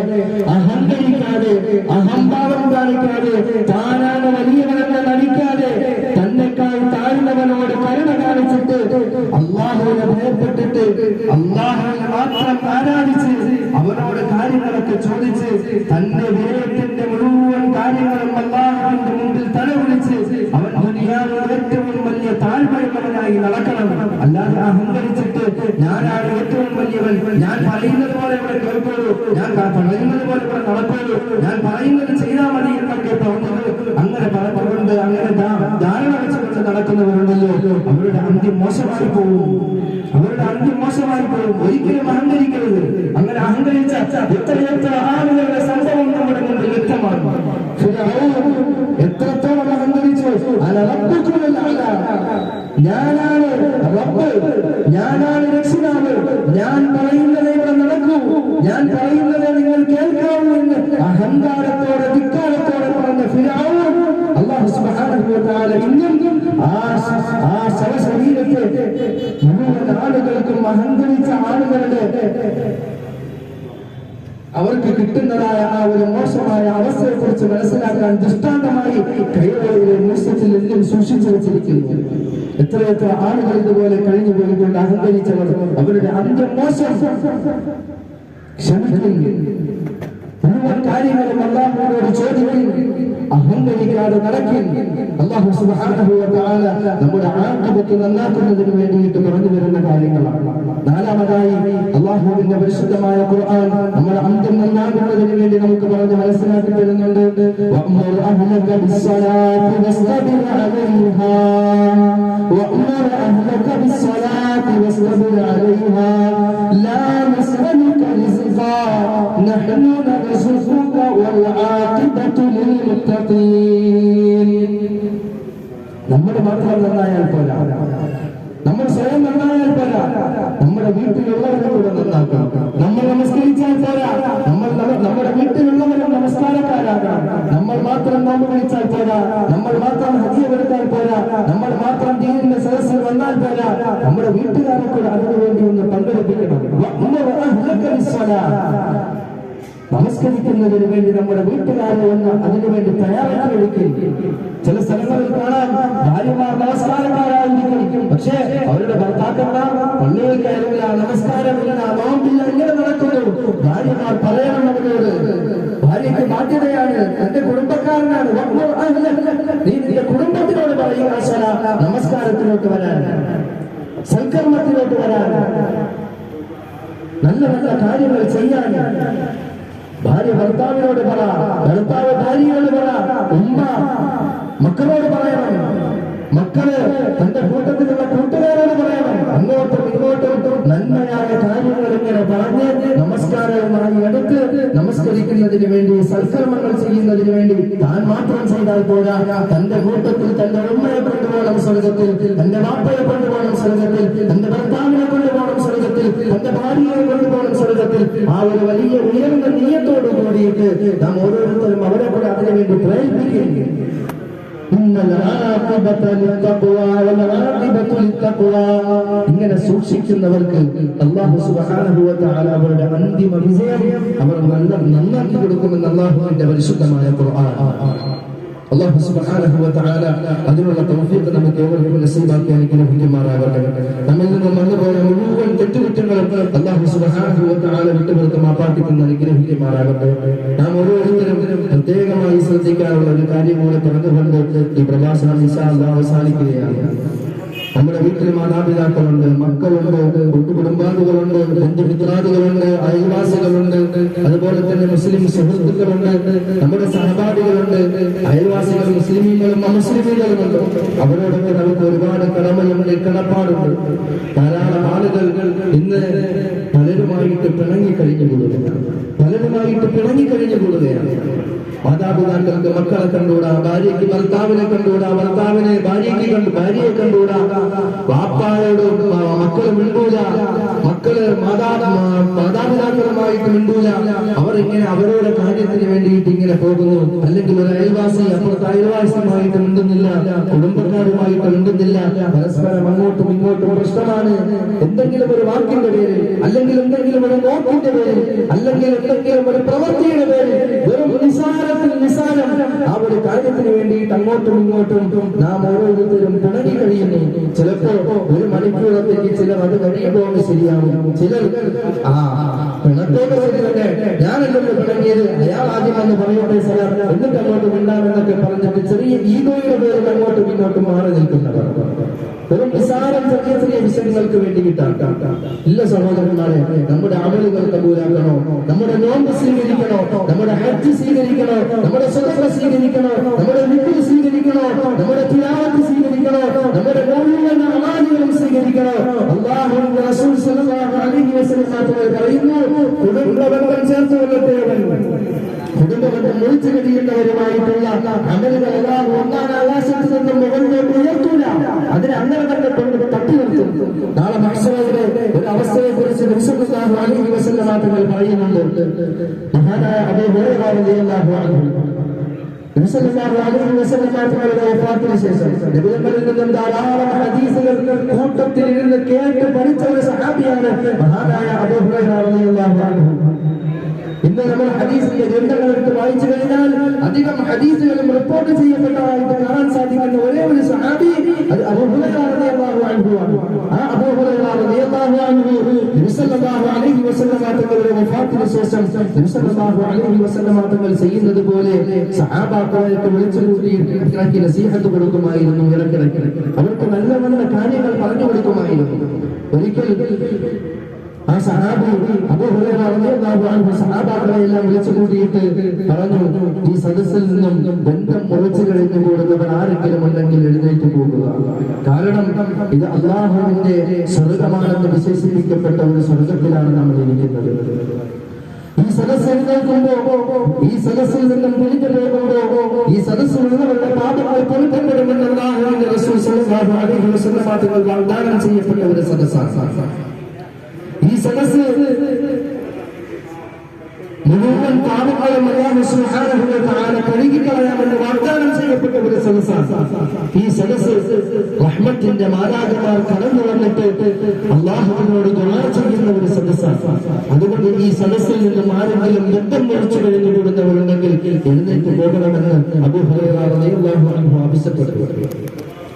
അഹങ്കരിക്കാതെ, അഹംഭാവം കാണിക്കാതെ, താനാണ് വലിയവനെന്ന് നടിക്കാതെ, തന്നെക്കാൾ താഴ്ന്നവനോട് കരുണ കാണിച്ചിട്ട്, അള്ളാഹുവിനെ ഭയപ്പെട്ടിട്ട്, അള്ളാഹുവിനെ മാത്രം ആരാധിച്ച്, അവനോട് കാര്യങ്ങളൊക്കെ ചോദിച്ച്, തന്റെ വിനയത്തിന്റെ മുഴുവൻ കാര്യങ്ങളും അള്ളാഹുവിന്റെ മുമ്പിൽ തലവിളിച്ച്, അവൻ ദുനിയാവിൽ ഏറ്റവും വലിയ താഴ്മയുള്ളവനായി നടക്കണം. അല്ലാതെ അഹങ്കരിച്ചിട്ട് ഞാനാണ് ഏറ്റവും വലിയവൻ, ഞാൻ പറയുന്നത് പോലെ ഇവിടെ കേൾക്കുള്ളൂ, ഞാൻ പറയുന്നത് പോലെ ഇവിടെ നടക്കുള്ളൂ, ഞാൻ പറയുന്നത് ചെയ്താൽ മതി എന്നൊക്കെ തോന്നുന്നത്, അങ്ങനെ പറഞ്ഞുകൊണ്ട് അങ്ങനെ ധാരണ വെച്ചുകൊണ്ട് നടക്കുന്നവരുണ്ടല്ലോ, അവരുടെ അന്ത്യം മോശമായി പോകും. അവരുടെ അന്ത്യം മോശമായി പോകും. ഒരിക്കലും അഹങ്കരിക്കരുത്. അങ്ങനെ അഹങ്കരിച്ച എത്രയെത്ര ആളുകളുടെ സംഭവം നമ്മുടെ മുമ്പിൽ വ്യക്തമാണ്. എത്രത്തോളം അഹങ്കരിച്ചു, ഞാനാണ് റബ്ബ്, ഞാനാണ് രക്ഷിതാവ്, ഞാൻ പറയുന്നത് ഇവിടെ നടക്കൂ, ഞാൻ പറയുന്നത് നിങ്ങൾ കേൾക്കാവൂ എന്ന് അഹങ്കാരത്തോടെ ധിക്കാരത്തോടെ പറഞ്ഞ ഫിർഔൻ അല്ലാഹു സുബ്ഹാനഹു വ തആല ഇന്നും ആ ശവശരീരത്തെ മുഴുവൻ ആളുകൾക്കും അഹങ്കരിച്ച ആളുകളുടെ അവർക്ക് കിട്ടുന്നതായ ആ ഒരു മോശമായ അവസ്ഥയെ കുറിച്ച് മനസ്സിലാക്കാൻ ദൃഷ്ടാന്തമായി കൈറോയിലെ മ്യൂസിയത്തിൽ എല്ലാം സൂക്ഷിച്ചു വെച്ചിരിക്കുന്നു. എത്രയെത്ര ആളുകൾ ഇതുപോലെ കഴിഞ്ഞു പോയിക്കൊണ്ട് അഹങ്കരിച്ചവർ അവരുടെ അന്ത്യം മോശം. ക്ഷമിക്കും, മുഴുവൻ കാര്യങ്ങളും അല്ലാഹുവിനോട് ചോദിക്കും, അഹങ്കരിക്കാതെ നടക്കും. അല്ലാഹു സുബ്ഹാനഹു വ തആല നമ്മുടെ ആഖിബത്ത് നന്നാക്കുന്നതിന് വേണ്ടിയിട്ട് പറഞ്ഞു വരുന്ന കാര്യങ്ങളാണ്. നാലാമതായി അല്ലാഹുവിന്റെ പരിശുദ്ധമായ ഖുർആൻ നമ്മുടെ അന്ത്യം നന്നാക്കുന്നതിന് വേണ്ടി നമുക്ക് പറഞ്ഞ് മനസ്സിലാക്കി തരുന്നുണ്ട്. വഅ്മുർ അഹ്ലക ബിസ്സലാത്തി വസ്തബിർ അലൈഹാ, വഅ്മുർ അഹ്ലക ബിസ്സലാത്തി വസ്തബിർ അലൈഹാ, ലാ നസ്അലുക റിസ്ഖാ നഹ്നു നർസുഖുക വൽ ആഖിബത്തു ലിൽ മുത്തഖീൻ. നമ്മുടെ മാത്രം നന്നായാൽ പോരാ, നമ്മൾ സ്വയം നന്നായാൽ പോരാ, നമ്മുടെ വീട്ടിലുള്ളവരെ കൂടെ നന്നാക്കണം. നമ്മൾ നമസ്കരിച്ചാൽ പോരാ, നമ്മുടെ വീട്ടിലുള്ളവരും നമസ്കാരക്കാരാകണം. നമ്മൾ മാത്രം നോമ്പ് വിളിച്ചാൽ പോരാ, നമ്മൾ മാത്രം ഹജ്ജെടുത്താൽ പോരാ, നമ്മൾ മാത്രം ദീനിന്റെ സദസ്സിൽ വന്നാൽ പോരാ, നമ്മുടെ വീട്ടുകാരെ കൂടെ അതിനുവേണ്ടി ഒന്ന് പങ്കെടുപ്പിക്കണം. നമസ്കരിക്കുന്നതിന് വേണ്ടി നമ്മുടെ വീട്ടുകാരെ ഒന്ന് അതിനുവേണ്ടി തയ്യാറാക്കി എടുക്കും. ചില സ്ഥലങ്ങളിൽ കാണാൻ ഭാര്യമാർ നമസ്കാരക്കാരായിരിക്കും, പക്ഷേ അവരുടെ ഭർത്താക്കന്മാർ പള്ളിയിൽ കയറില്ല, നമസ്കാരമില്ല, നോമ്പില്ല, ഇങ്ങനെ നടക്കുന്നു. ഭാര്യമാർ പറയണം അവരോട്, ഭാര്യയ്ക്ക് ബാധ്യതയാണ്, എന്റെ കുടുംബക്കാരനാണ്, നീ നിന്റെ കുടുംബത്തിനോട് പറയുക നമസ്കാരത്തിലോട്ട് വരാൻ, സൽക്കർമ്മത്തിലോട്ട് വരാൻ, നല്ല നല്ല കാര്യങ്ങൾ ചെയ്യാൻ. ഭാര്യ ഭർത്താവിനോട് പറ, ഭർത്താവ് ഭാര്യയോട് പറ, ഉമ്മ മക്കളോട് പറയണം, മക്കള് തന്റെ കൂട്ടത്തിലുള്ള കൂട്ടുകാരോട് പറയണം. അങ്ങോട്ടും ഇങ്ങോട്ടും നന്മയായ കാര്യങ്ങൾ ഇങ്ങനെ പറഞ്ഞ് നമസ്കാരവുമായി അടുത്ത് നമസ്കരിക്കുന്നതിന് വേണ്ടി, സൽക്കർമ്മങ്ങൾ ചെയ്യുന്നതിന് വേണ്ടി താൻ മാത്രം ചെയ്താൽ പോരാ, തന്റെ കൂട്ടത്തിൽ തന്റെ ഉമ്മയെ കൊണ്ടുപോകണം സ്വർഗത്തിൽ, തന്റെ വാപ്പയെ കൊണ്ടുപോകണം സ്വർഗത്തിൽ, തന്റെ ഭർത്താവിനെ കൊണ്ടുപോകണം സ്വർഗത്തിൽ, തന്റെ ഭാര്യയെ കൊണ്ടുപോകണം സ്വർഗത്തിൽ. ആ ഒരു വലിയ ഉയർന്ന നിയത്തോട് കൂടിയിട്ട് നാം ഓരോരുത്തരും അവരെ കൂടെ അതിനുവേണ്ടി പ്രയത്നിക്കുന്നു. ഇങ്ങനെ സൂക്ഷിക്കുന്നവർക്ക് അല്ലാഹു സുബ്ഹാനഹു വ തആല അവരുടെ അന്തിമ വിജയം അവർ നന്നാക്കി കൊടുക്കുമെന്ന് അല്ലാഹുവിന്റെ പരിശുദ്ധമായ ഖുർആൻ. അല്ലാഹു സുബ്ഹാനഹു വ തആല അതിനുള്ള തൗഫീഖ് നമുക്ക് ഏവർക്കും നസീബാക്കി അനുഗ്രഹിക്കുമാറാകട്ടെ. നമ്മിൽ നിന്നും വന്നുപോയ മുഴുവൻ തെറ്റുകുറ്റങ്ങളും അല്ലാഹു സുബ്ഹാനഹു വ തആല വിട്ടുപുറത്ത് മാപ്പാക്കിക്കുന്ന അനുഗ്രഹിക്കുമാറാകട്ടെ. നാം ഓരോരുത്തരും പ്രത്യേകമായി ശ്രദ്ധിക്കാനുള്ള ഒരു കാര്യം കൂടെ പറഞ്ഞുകൊണ്ട് ഈ പ്രഭാഷണം ഇൻഷാ അല്ലാഹ് അവസാനിക്കുകയാണ്. നമ്മുടെ വീട്ടിൽ മാതാപിതാക്കളുണ്ട്, മക്കളുണ്ട്, കുടുംബാംഗങ്ങളുണ്ട്, ബന്ധുമിത്രാദികളുണ്ട്, അയൽവാസികളുണ്ട്, അതുപോലെ തന്നെ മുസ്ലിം സുഹൃത്തുക്കളുണ്ട്, നമ്മുടെ സഹപാഠികളുണ്ട്, അയൽവാസികൾ മുസ്ലിമീങ്ങളും അമുസ്ലിമീകളുമുണ്ട്. അവരോടൊക്കെ നമുക്ക് ഒരുപാട് കടമയുണ്ട്, കടപ്പാടുണ്ട്. ധാരാളം ആളുകൾ ഇന്ന് പലരുമായിട്ട് പിണങ്ങിക്കഴിഞ്ഞുകൂടുകയാണ്. മാതാപിതാക്കൾക്ക് മക്കളെ കണ്ടുകൂടാ, ഭാര്യയ്ക്ക് ഭർത്താവിനെ കണ്ടുകൂടാ, ഭർത്താവിനെ ഭാര്യയെ കണ്ടുകൂടാ, വാപ്പായോട് മക്കള് മിണ്ടൂല, മക്കള് മാതാപിതാക്കളുമായി ആരുമായിട്ട് മിണ്ടൂല. അവർ ഇങ്ങനെ അവരുടെ കാര്യത്തിന് വേണ്ടിയിട്ട് ഇങ്ങനെ പോകുന്നു. അല്ലെങ്കിൽ ഒരു അയൽവാസി അപ്പുറത്തെ അയൽവാസിയുമായിട്ട് മിണ്ടുന്നില്ല, കുടുംബക്കാരുമായിട്ട് മിണ്ടുന്നില്ല. പരസ്പരം അങ്ങോട്ടും ഇങ്ങോട്ടും പ്രശ്നമാണ്. എന്തെങ്കിലും ഒരു വാക്കിന്റെ പേര്, അല്ലെങ്കിൽ എന്തെങ്കിലും ഒരു നോക്കിന്റെ പേര്, അല്ലെങ്കിൽ എന്തെങ്കിലും ഒരു പ്രവൃത്തിയുടെ പേര്, വെറും നിസാരത്തിൽ നിസാരം ആ ഒരു കാര്യത്തിന് വേണ്ടിയിട്ട് അങ്ങോട്ടും ഇങ്ങോട്ടും നാം ഓരോരുത്തരും പിണങ്ങി കഴിയുന്നു. ചിലപ്പോ ഒരു മണിക്കൂറത്തേക്ക് ചിലർ അത് കഴിയുമ്പോൾ ശരിയാവും. ചിലർ പിണക്കോട് തന്നെ ഞാനല്ലോ പിണങ്ങിയത്, അയാൾ ആദ്യം എന്ന് പറയട്ടെ സാർ, എന്നിട്ട് അങ്ങോട്ട് മിണ്ടാമെന്നൊക്കെ പറഞ്ഞിട്ട് ചെറിയ ഈഗോയുടെ പേരിൽ അങ്ങോട്ടും ഇങ്ങോട്ടും മാറി നിൽക്കുന്നവർ. വെറും നിസാരം ചെറിയ ചെറിയ വിഷയങ്ങൾക്ക് വേണ്ടി ഇല്ല സഹോദരന്മാരെ. നമ്മുടെ അമലുകൾ കബൂലാക്കണോ, നമ്മുടെ നോമ്പ് സ്വീകരിക്കണോ, നമ്മുടെ ഹജ്ജ് സ്വീകരിക്കണോ, നമ്മുടെ സ്വതന്ത്ര സ്വീകരിക്കണോ, നമ്മുടെ വിക്ർ സ്വീകരിക്കണോ, നമ്മുടെ തിലാവത്ത് സ്വീകരിക്കണോ, നമ്മുടെ മുഴുവൻ അമാലുകളും സ്വീകരിക്കണോ. അല്ലാഹുവിന്റെ റസൂൽ സ്വല്ലല്ലാഹു അലൈഹി വസല്ലം പറയുന്നു, കുടുംബബന്ധം ചേർത്ത് കൊള്ളട്ടെ, കുടുംബബന്ധം മുറിച്ചു കഴിയുന്നവരുമായിട്ടുള്ള അമലുകൾ അല്ലാഹു ഒന്നാം ആകാശത്ത് നിന്ന് മുകളിലോട്ട് ഉയർത്തൂല, അതിനെ അങ്ങനെ തന്നെ കൊണ്ട് തട്ടി നിർത്തും. നാളെ മഹ്ശറിലെ ഒരു അവസ്ഥയെ കുറിച്ച് നബി സല്ലല്ലാഹു അലൈഹി വസല്ലം തങ്ങൾ പറയുന്നുണ്ട്. മഹാനായ അബൂ ഹുറൈറ റളിയല്ലാഹു അൻഹു നബി സല്ലല്ലാഹു അലൈഹി വസല്ലം തങ്ങളുടെ വഫാത്തിന് ശേഷം നബികളിൽ നിന്നും ധാരാളം ഹദീസുകൾ കൂട്ടത്തിൽ ഇരുന്ന് കേട്ട് പഠിച്ച ഒരു സഹാബിയാണ് മഹാനായ അബൂ ഹുറൈറ റളിയല്ലാഹു അൻഹു. ഇന്ന് നമ്മൾ ഹദീസിന്റെ ഗ്രന്ഥങ്ങൾ എടുത്ത് വായിച്ചു കഴിഞ്ഞാൽ അധികം ഹദീസുകളും റിപ്പോർട്ട് ചെയ്യപ്പെട്ടതായിട്ട് കാണാൻ സാധിക്കുന്ന ഒരേ ഒരു സഹാബി അത് അബൂ ഹുറൈറ റളിയല്ലാഹു അൻഹു ആണ്. ആ അബൂ ഹുറൈറ റളിയല്ലാഹു അൻഹു നബി സല്ലല്ലാഹു അലൈഹി വസല്ലം തങ്ങളുടെ വഫാത്തിന് ശേഷം നബി സല്ലല്ലാഹു അലൈഹി വസല്ലം തങ്ങൾ ചെയ്യുന്നത് പോലെ സഹാബാക്കളെ വിളിച്ചുകൂട്ടി നസീഹത്ത് കൊടുക്കുമായിരുന്നു. ഇടയ്ക്കിടയ്ക്ക് അവർക്ക് നല്ല നല്ല കാര്യങ്ങൾ പറഞ്ഞു കൊടുക്കുമായിരുന്നു. ഒരിക്കൽ ആ സഹാബി അബൂ ഹുറൈറ റളിയല്ലാഹു അൻഹു സഹാബാക്കളെ എല്ലാം വിളിച്ചു കൂട്ടിയിട്ട് പറഞ്ഞു, ഈ സദസ്സിൽ നിന്നും ബന്ധം മുറിച്ചു കഴിഞ്ഞു കൂടുന്നവർ ആരെങ്കിലും ഉണ്ടെങ്കിൽ എഴുന്നേറ്റ് പോകുക. കാരണം ഇത് അല്ലാഹുവിന്റെ സ്വർഗമാണെന്ന് വിശേഷിപ്പിക്കപ്പെട്ട ഒരു സ്വർഗത്തിലാണ് നമ്മൾ ഇരിക്കുന്നത്. ഈ സദസ്സ് എഴുന്നേൽക്കുമ്പോ, ഈ സദസ്സിൽ നിന്നും പിരിഞ്ഞു പോകുമ്പോ ഈ സദസ്സിലുള്ളവരുടെ പാപങ്ങൾ പൊറുക്കപ്പെടുമെന്ന് അല്ലാഹുവിന്റെ റസൂൽ സ്വല്ലല്ലാഹു അലൈഹി വസല്ലം തങ്ങൾ വാഗ്ദാനം ചെയ്യപ്പെട്ട ഒരു സദസ്സാണ്. ഈ സദസ്സ് മുഴുവൻ പാപങ്ങളും അല്ലാഹു സുബ്ഹാനഹു വ തആല കഴുകിക്കളയാമെന്ന് വാഗ്ദാനം ചെയ്യപ്പെട്ട ഒരു സദസ്സാണ്. ഈ സദസ്സ് റഹ്മത്തിന്റെ മാലാഖമാർ കടന്നു വന്നിട്ട് അല്ലാഹുവിനോട് ദുആ ചെയ്യുന്ന ഒരു സദസ്സാണ്. അതുകൊണ്ട് ഈ സദസ്സിൽ നിന്നും ആരെങ്കിലും ബന്ധം മുറിച്ചു കഴിഞ്ഞു കൂടുന്നവരുണ്ടെങ്കിൽ എഴുന്നേറ്റ് പോകണമെന്ന് അബൂ ഹുറൈറ റളിയല്ലാഹു അൻഹു ആവശ്യപ്പെട്ടു.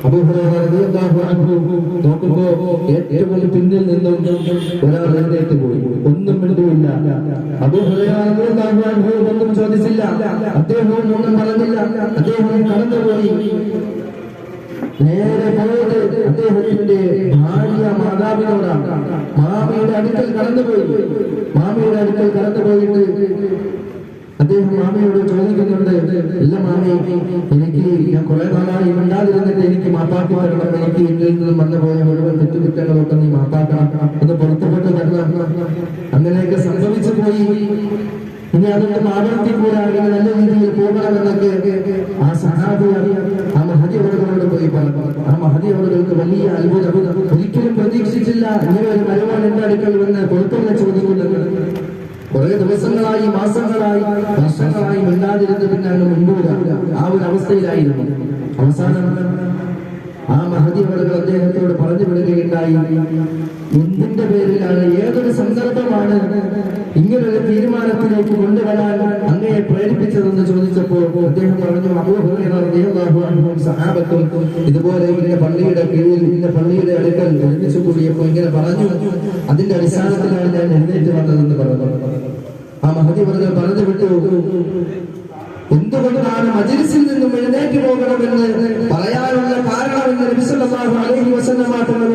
അബൂ ഹുറൈറ റളിയല്ലാഹു അൻഹു നോക്കുമ്പോ ഏറ്റവും പിന്നിൽ നിന്നും ഒരാൾ എഴുന്നേറ്റ് പോയി. ഒന്നും മിണ്ടുമില്ല. അബൂ ഹുറൈറ റളിയല്ലാഹു അൻഹു ഒന്നും ചോദിച്ചില്ല, അദ്ദേഹവും ഒന്നും പറഞ്ഞില്ല. അദ്ദേഹം കടന്നുപോയി. നേരെ പോയത് അദ്ദേഹത്തിന്റെ ഭാര്യ മാതാവിനോടാണ്. മാമിയുടെ അടുക്കൽ കടന്നുപോയി. മാമിയുടെ അടുക്കൽ കടന്നുപോയിട്ട് അദ്ദേഹം മാമയോട് ചോദിക്കുന്നുണ്ട്, ഇല്ല മാമി, എനിക്ക് ഞാൻ കുറെ നാളായി മിണ്ടാതിരുന്നിട്ട് എനിക്ക് മാപ്പാക്കി തരണം, എനിക്ക് എന്നിൽ നിന്നും വന്നുപോയ മുഴുവൻ തെറ്റുകുറ്റങ്ങളൊക്കെ നീ മാപ്പാക്കണം, അത് പുറത്തുപെട്ട് തരണം. അങ്ങനെയൊക്കെ സംഭവിച്ചു പോയി. ഇനി അതൊന്നും ആവർത്തിക്കൂടാ, ഇങ്ങനെ നല്ല രീതിയിൽ പോകണമെന്നൊക്കെ ആ സഹാബി ആ മഹദി അവറുകളോട് പോയി പറഞ്ഞു. ആ മഹദി അവറുകൾക്ക് വലിയ അത്ഭുതം. ഒരിക്കലും പ്രതീക്ഷിച്ചില്ല ഇങ്ങനെ ഒരു മരുമകൻ എന്റെ അടുക്കൽ വന്ന് പുറത്തുനിന്ന് ചോദിക്കുന്നത്. കുറെ ദിവസങ്ങളായി, മാസങ്ങളായി, വർഷങ്ങളായി മിണ്ടാതിരുന്ന് പിന്നെ അങ്ങ് മുൻകൂട ആ ഒരു അവസ്ഥയിലായിരുന്നു. അവസാനം ആ മഹദി അവറുകൾ അദ്ദേഹത്തോട് പറഞ്ഞു വിടുകയുണ്ടായി, എന്തിന്റെ പേരിലാണ്, ഏതൊരു സന്ദർഭമാണ് ഇങ്ങനൊരു തീരുമാനത്തിലേക്ക് കൊണ്ടുവരാൻ അങ്ങയെ പ്രേരിപ്പിച്ചതെന്ന് ചോദിച്ചപ്പോൾ അദ്ദേഹം പറഞ്ഞു, അബൂ ഹുറൈറ റളിയല്ലാഹു അൻഹു സഹാബത്തും ഇതുപോലെ ഇങ്ങനെ പള്ളിയുടെ കീഴിൽ, ഇങ്ങനെ പള്ളിയുടെ അടുക്കൽ ഒരുമിച്ച് കൂടിയപ്പോൾ ഇങ്ങനെ പറഞ്ഞു, അതിന്റെ അടിസ്ഥാനത്തിലാണ് ഞാൻ എഴുന്നേറ്റ് വന്നതെന്ന് പറഞ്ഞു. ആ മഹദി അവറുകൾ പറഞ്ഞു വിട്ടു, എന്തുകൊണ്ടാണ് മജ്‌ലിസിൽ നിന്നും എഴുന്നേറ്റ് പോകണമെന്ന് പറയാനുള്ള കാരണമെന്ന് നബി സല്ലല്ലാഹു അലൈഹി വസല്ലം തങ്ങൾ